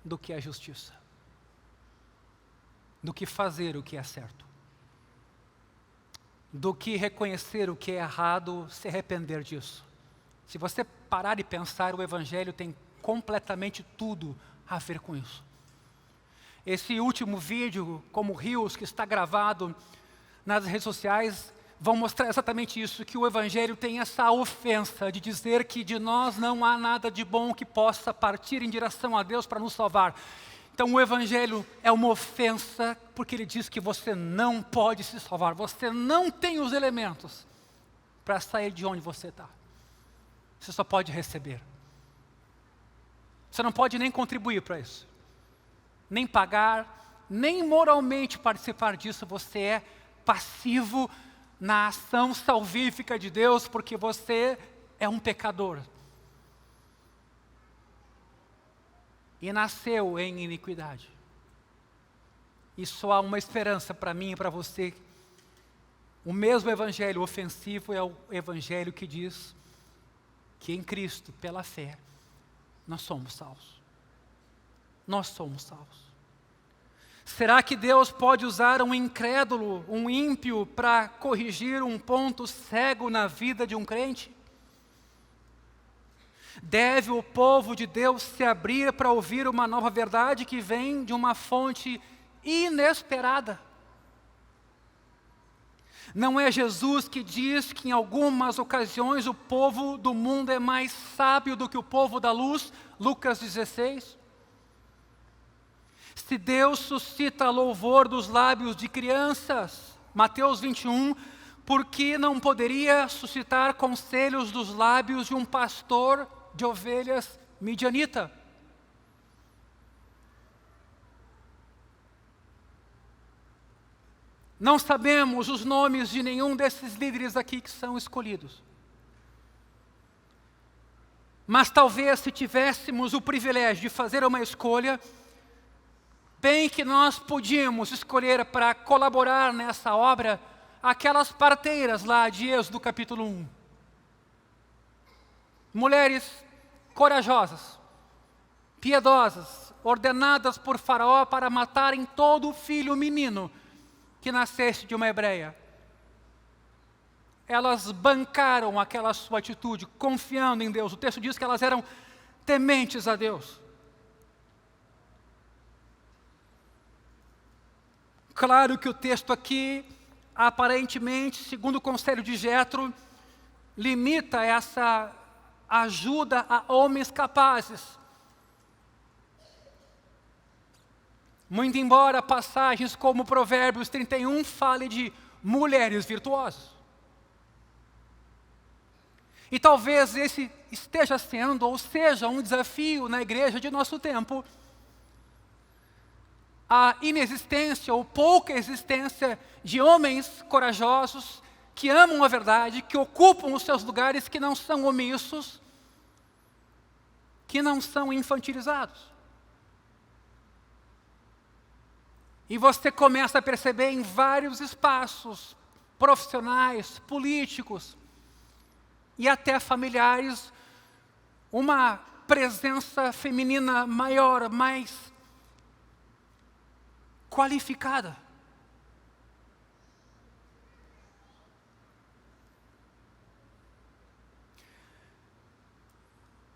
do que a justiça, do que fazer o que é certo, do que reconhecer o que é errado, se arrepender disso. Se você parar e pensar, o Evangelho tem completamente tudo a ver com isso. Esse último vídeo, como rios, que está gravado nas redes sociais, vão mostrar exatamente isso, que o Evangelho tem essa ofensa de dizer que de nós não há nada de bom que possa partir em direção a Deus para nos salvar. Então o Evangelho é uma ofensa, porque ele diz que você não pode se salvar, você não tem os elementos para sair de onde você está. Você só pode receber. Você não pode nem contribuir para isso, nem pagar, nem moralmente participar disso. Você é passivo na ação salvífica de Deus, porque você é um pecador. E nasceu em iniquidade. E só há uma esperança para mim e para você. O mesmo evangelho ofensivo é o evangelho que diz que em Cristo, pela fé, nós somos salvos. Nós somos salvos. Será que Deus pode usar um incrédulo, um ímpio, para corrigir um ponto cego na vida de um crente? Deve o povo de Deus se abrir para ouvir uma nova verdade que vem de uma fonte inesperada? Não é Jesus que diz que em algumas ocasiões o povo do mundo é mais sábio do que o povo da luz? Lucas 16. Se Deus suscita louvor dos lábios de crianças, Mateus 21, por que não poderia suscitar conselhos dos lábios de um pastor de ovelhas midianita? Não sabemos os nomes de nenhum desses líderes aqui que são escolhidos. Mas talvez se tivéssemos o privilégio de fazer uma escolha, bem que nós podíamos escolher para colaborar nessa obra aquelas parteiras lá de Êxodo capítulo 1. Mulheres corajosas, piedosas, ordenadas por Faraó para matarem todo filho menino que nascesse de uma hebreia. Elas bancaram aquela sua atitude, confiando em Deus. O texto diz que elas eram tementes a Deus. Claro que o texto aqui, aparentemente, segundo o conselho de Jetro, limita essa ajuda a homens capazes. Muito embora passagens como Provérbios 31 fale de mulheres virtuosas. E talvez esse esteja sendo, ou seja, um desafio na igreja de nosso tempo, a inexistência ou pouca existência de homens corajosos que amam a verdade, que ocupam os seus lugares, que não são omissos, que não são infantilizados. E você começa a perceber em vários espaços profissionais, políticos e até familiares uma presença feminina maior, mais qualificada.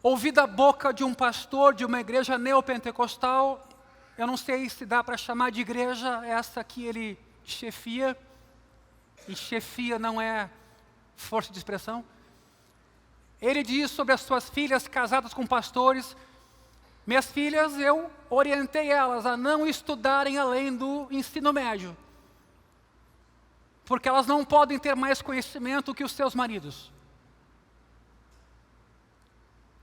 Ouvi da boca de um pastor de uma igreja neopentecostal, eu não sei se dá para chamar de igreja essa que ele chefia, e chefia não é força de expressão. Ele diz sobre as suas filhas casadas com pastores: minhas filhas, eu orientei elas a não estudarem além do ensino médio, porque elas não podem ter mais conhecimento que os seus maridos.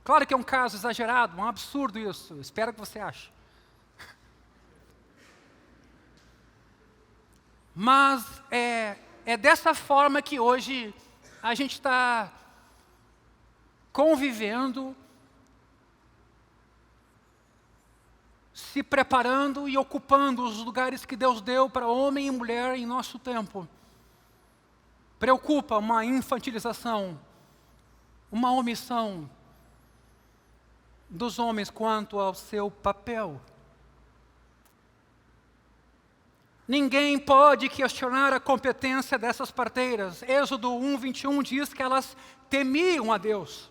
Claro que é um caso exagerado, um absurdo isso, espero que você ache. Mas é dessa forma que hoje a gente está convivendo, se preparando e ocupando os lugares que Deus deu para homem e mulher em nosso tempo. preocupa uma infantilização, uma omissão dos homens quanto ao seu papel. Ninguém pode questionar a competência dessas parteiras. Êxodo 1:21 diz que elas temiam a Deus.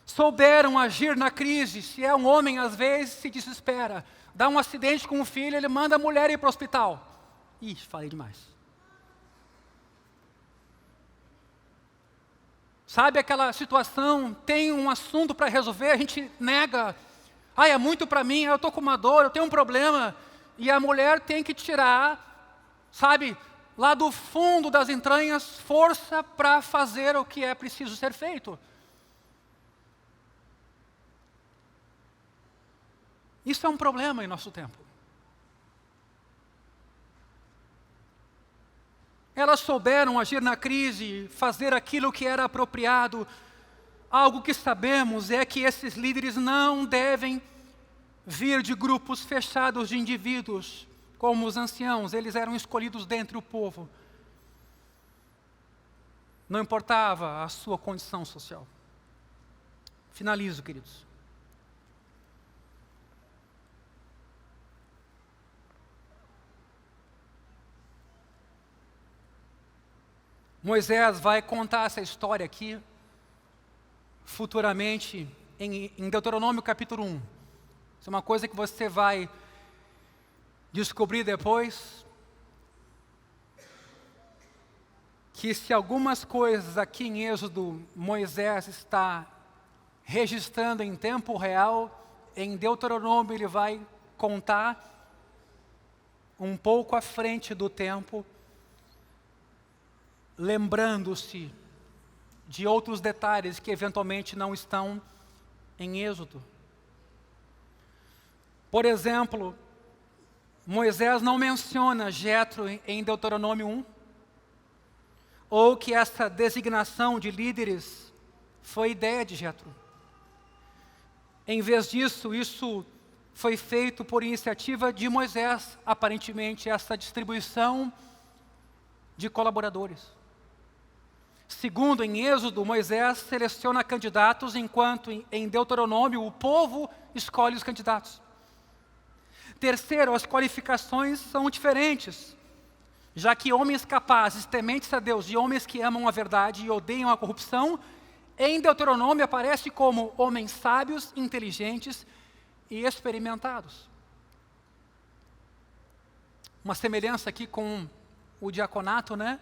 Souberam agir na crise. Se é um homem, às vezes, se desespera. Dá um acidente com o filho, ele manda a mulher ir para o hospital. Ih, falei demais. Sabe aquela situação, tem um assunto para resolver, a gente nega. Ah, é muito para mim, eu estou com uma dor, eu tenho um problema. E a mulher tem que tirar, sabe, lá do fundo das entranhas, força para fazer o que é preciso ser feito. Isso é um problema em nosso tempo. Elas souberam agir na crise, fazer aquilo que era apropriado. Algo que sabemos é que esses líderes não devem vir de grupos fechados de indivíduos, como os anciãos. Eles eram escolhidos dentre o povo. Não importava a sua condição social. Finalizo, queridos. Moisés vai contar essa história aqui, futuramente, em Deuteronômio capítulo 1. Isso é uma coisa que você vai descobrir depois, que se algumas coisas aqui em Êxodo, Moisés está registrando em tempo real, em Deuteronômio ele vai contar um pouco à frente do tempo, lembrando-se de outros detalhes que eventualmente não estão em Êxodo. Por exemplo, Moisés não menciona Jetro em Deuteronômio 1, ou que essa designação de líderes foi ideia de Jetro. Em vez disso, isso foi feito por iniciativa de Moisés, aparentemente, essa distribuição de colaboradores. Segundo, em Êxodo, Moisés seleciona candidatos, enquanto em Deuteronômio o povo escolhe os candidatos. Terceiro, as qualificações são diferentes, já que homens capazes, tementes a Deus e homens que amam a verdade e odeiam a corrupção, em Deuteronômio aparece como homens sábios, inteligentes e experimentados. Uma semelhança aqui com o diaconato, né?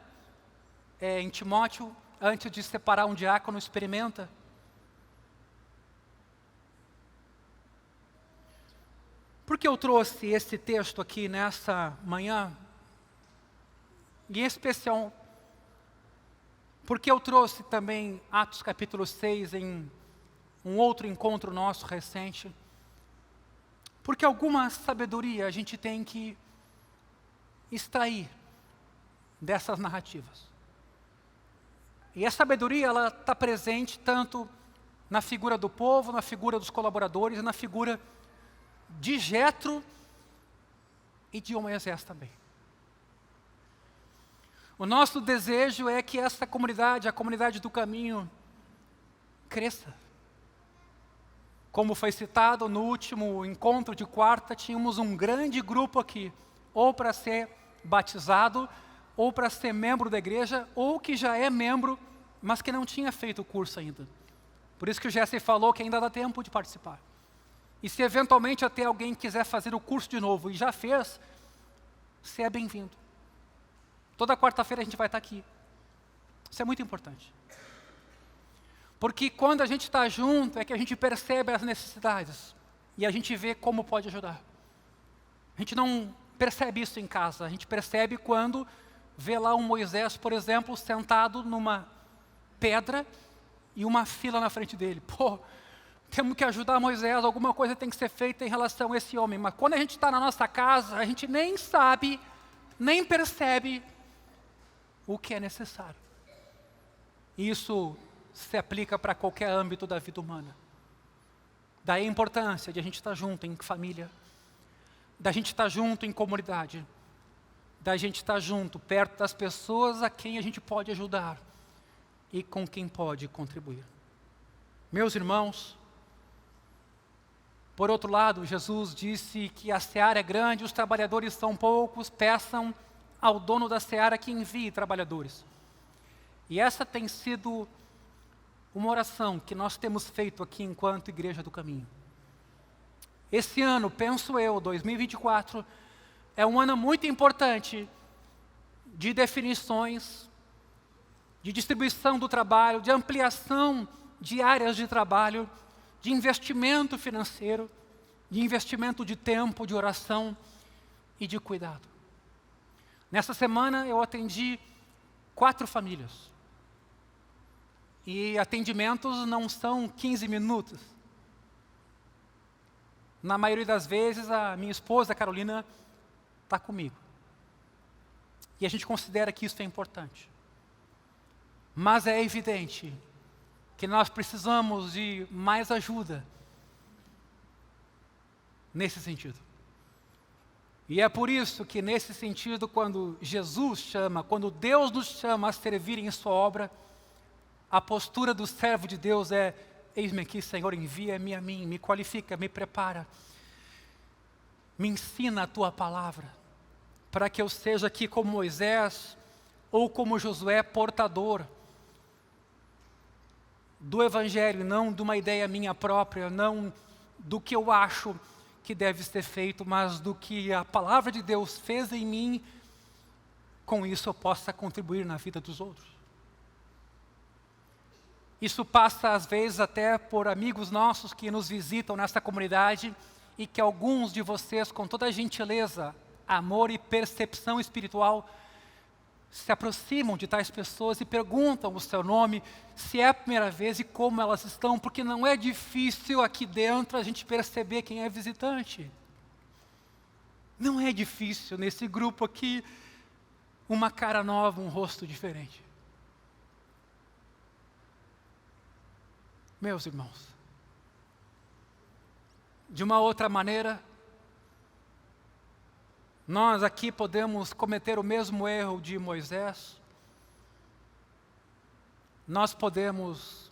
Em Timóteo, antes de separar um diácono, experimenta. Por que eu trouxe esse texto aqui nessa manhã? E em especial, porque eu trouxe também Atos capítulo 6 em um outro encontro nosso recente. Porque alguma sabedoria a gente tem que extrair dessas narrativas. E a sabedoria, ela está presente tanto na figura do povo, na figura dos colaboradores, e na figura de Jetro e de Moisés também. O nosso desejo é que essa comunidade, a comunidade do caminho, cresça. Como foi citado no último encontro de quarta, tínhamos um grande grupo aqui, ou para ser batizado, ou para ser membro da igreja, ou que já é membro, mas que não tinha feito o curso ainda. Por isso que o Jesse falou que ainda dá tempo de participar. E se eventualmente até alguém quiser fazer o curso de novo e já fez, você é bem-vindo. Toda quarta-feira a gente vai estar aqui. Isso é muito importante. Porque quando a gente está junto, é que a gente percebe as necessidades. E a gente vê como pode ajudar. A gente não percebe isso em casa. A gente percebe quando vê lá um Moisés, por exemplo, sentado numa pedra e uma fila na frente dele. Pô, temos que ajudar Moisés, alguma coisa tem que ser feita em relação a esse homem. Mas quando a gente está na nossa casa, a gente nem sabe, nem percebe o que é necessário. Isso se aplica para qualquer âmbito da vida humana. Daí a importância de a gente estar junto em família, da gente estar junto em comunidade, da gente estar junto, perto das pessoas a quem a gente pode ajudar e com quem pode contribuir. Meus irmãos, por outro lado, Jesus disse que a seara é grande, os trabalhadores são poucos, peçam ao dono da seara que envie trabalhadores. E essa tem sido uma oração que nós temos feito aqui enquanto Igreja do Caminho. Esse ano, penso eu, 2024, é um ano muito importante de definições, de distribuição do trabalho, de ampliação de áreas de trabalho, de investimento financeiro, de investimento de tempo, de oração e de cuidado. Nessa semana eu atendi 4 famílias. E atendimentos não são 15 minutos. Na maioria das vezes, a minha esposa, a Carolina, está comigo. E a gente considera que isso é importante. Mas é evidente que nós precisamos de mais ajuda nesse sentido. E é por isso que, nesse sentido, quando Jesus chama, quando Deus nos chama a servir em sua obra, a postura do servo de Deus é: eis-me aqui, Senhor, envia-me a mim, me qualifica, me prepara, me ensina a Tua palavra, para que eu seja aqui como Moisés ou como Josué, portador do Evangelho, não de uma ideia minha própria, não do que eu acho que deve ser feito, mas do que a palavra de Deus fez em mim, com isso eu possa contribuir na vida dos outros. Isso passa, às vezes, até por amigos nossos que nos visitam nessa comunidade e que alguns de vocês, com toda a gentileza, amor e percepção espiritual, se aproximam de tais pessoas e perguntam o seu nome, se é a primeira vez e como elas estão, porque não é difícil aqui dentro a gente perceber quem é visitante. Não é difícil nesse grupo aqui uma cara nova, um rosto diferente. Meus irmãos, de uma outra maneira, nós aqui podemos cometer o mesmo erro de Moisés. Nós podemos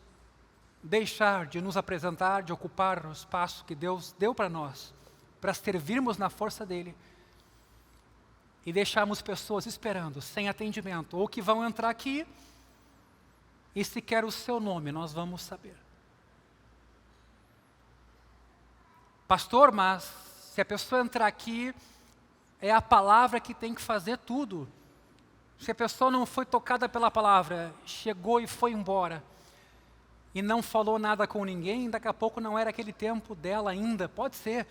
deixar de nos apresentar, de ocupar o espaço que Deus deu para nós, para servirmos na força dEle, e deixarmos pessoas esperando, sem atendimento, ou que vão entrar aqui e sequer o seu nome nós vamos saber. Pastor, mas se a pessoa entrar aqui, é a palavra que tem que fazer tudo. Se a pessoa não foi tocada pela palavra, chegou e foi embora, e não falou nada com ninguém, daqui a pouco não era aquele tempo dela ainda, pode ser.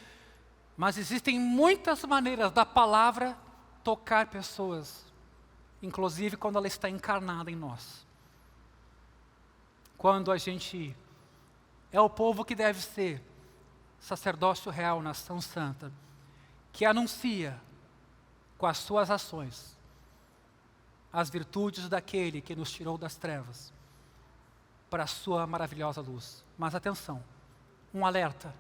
Mas existem muitas maneiras da palavra tocar pessoas, inclusive quando ela está encarnada em nós. Quando a gente é o povo que deve ser, sacerdócio real, nação santa, que anuncia com as suas ações as virtudes daquele que nos tirou das trevas para a sua maravilhosa luz. Mas atenção, um alerta: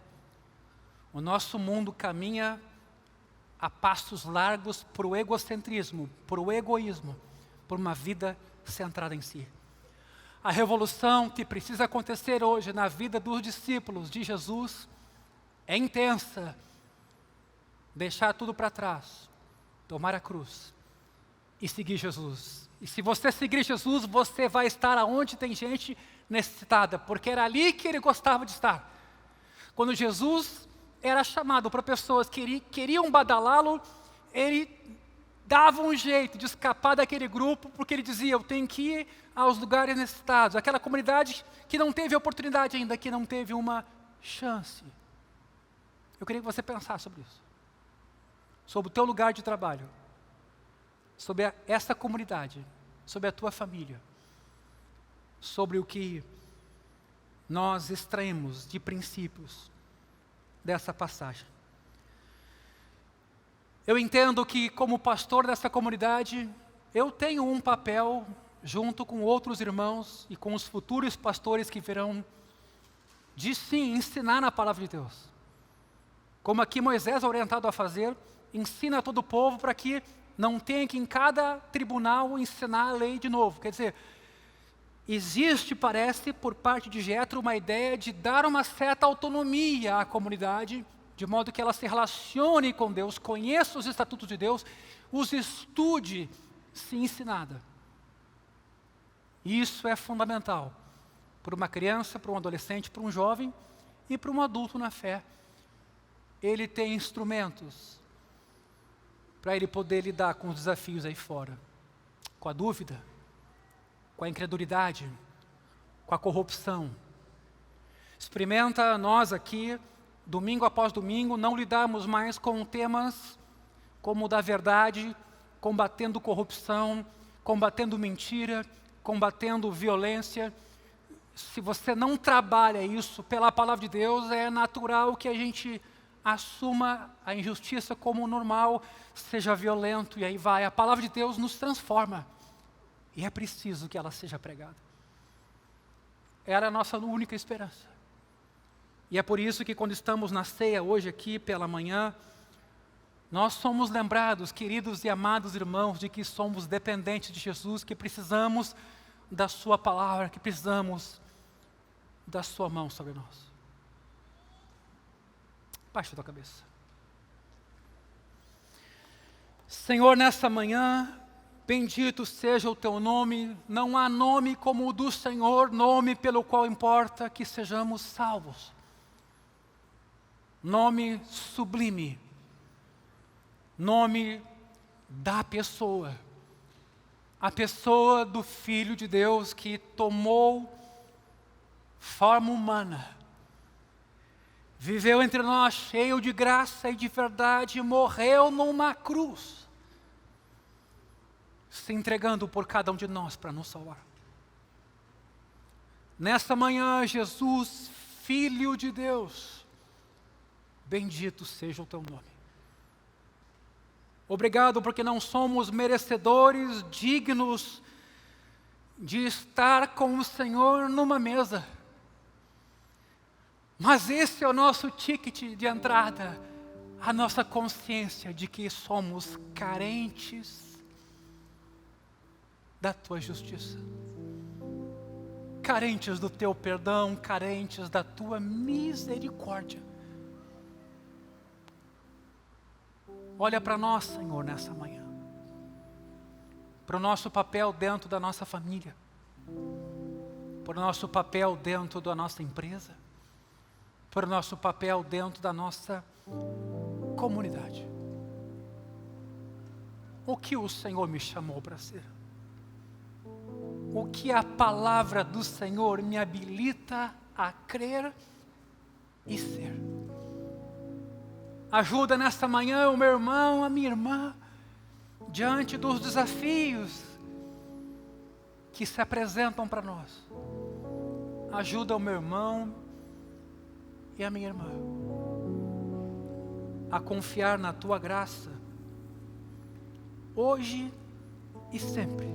o nosso mundo caminha a passos largos para o egocentrismo, para o egoísmo, por uma vida centrada em si. A revolução que precisa acontecer hoje na vida dos discípulos de Jesus é intensa. Deixar tudo para trás, tomar a cruz e seguir Jesus. E se você seguir Jesus, você vai estar aonde tem gente necessitada, porque era ali que ele gostava de estar. Quando Jesus era chamado para pessoas que queriam badalá-lo, ele dava um jeito de escapar daquele grupo, porque ele dizia: eu tenho que ir aos lugares necessitados, aquela comunidade que não teve oportunidade ainda, que não teve uma chance. Eu queria que você pensasse sobre isso, sobre o teu lugar de trabalho, sobre essa comunidade, sobre a tua família, sobre o que nós extraímos de princípios dessa passagem. Eu entendo que, como pastor dessa comunidade, eu tenho um papel junto com outros irmãos e com os futuros pastores que virão, de sim ensinar na palavra de Deus. Como aqui Moisés é orientado a fazer, ensina a todo o povo para que não tenha que em cada tribunal ensinar a lei de novo. Quer dizer, existe, parece, por parte de Jetro, uma ideia de dar uma certa autonomia à comunidade, de modo que ela se relacione com Deus, conheça os estatutos de Deus, os estude sem ensinada. Isso é fundamental para uma criança, para um adolescente, para um jovem e para um adulto na fé. Ele tem instrumentos para ele poder lidar com os desafios aí fora, com a dúvida, com a incredulidade, com a corrupção. Experimenta nós aqui, domingo após domingo, não lidarmos mais com temas como o da verdade, combatendo corrupção, combatendo mentira, combatendo violência. Se você não trabalha isso pela palavra de Deus, é natural que a gente assuma a injustiça como normal, seja violento, e aí vai. A palavra de Deus nos transforma, e é preciso que ela seja pregada. Era a nossa única esperança. E é por isso que quando estamos na ceia hoje aqui pela manhã, nós somos lembrados, queridos e amados irmãos, de que somos dependentes de Jesus, que precisamos da sua palavra, que precisamos da sua mão sobre nós. Baixa a tua cabeça. Senhor, nessa manhã, bendito seja o teu nome. Não há nome como o do Senhor, nome pelo qual importa que sejamos salvos. Nome sublime. Nome da pessoa. A pessoa do Filho de Deus que tomou forma humana. Viveu entre nós cheio de graça e de verdade, e morreu numa cruz, se entregando por cada um de nós para nos salvar. Nessa manhã, Jesus, Filho de Deus, bendito seja o teu nome. Obrigado porque não somos merecedores, dignos de estar com o Senhor numa mesa. Mas esse é o nosso ticket de entrada, a nossa consciência de que somos carentes da tua justiça, carentes do teu perdão, carentes da tua misericórdia. Olha para nós, Senhor, nessa manhã, para o nosso papel dentro da nossa família, para o nosso papel dentro da nossa empresa, para o nosso papel dentro da nossa comunidade. O que o Senhor me chamou para ser? O que a palavra do Senhor me habilita a crer e ser? Ajuda nesta manhã o meu irmão, a minha irmã, diante dos desafios que se apresentam para nós. Ajuda o meu irmão e a minha irmã a confiar na tua graça, hoje e sempre.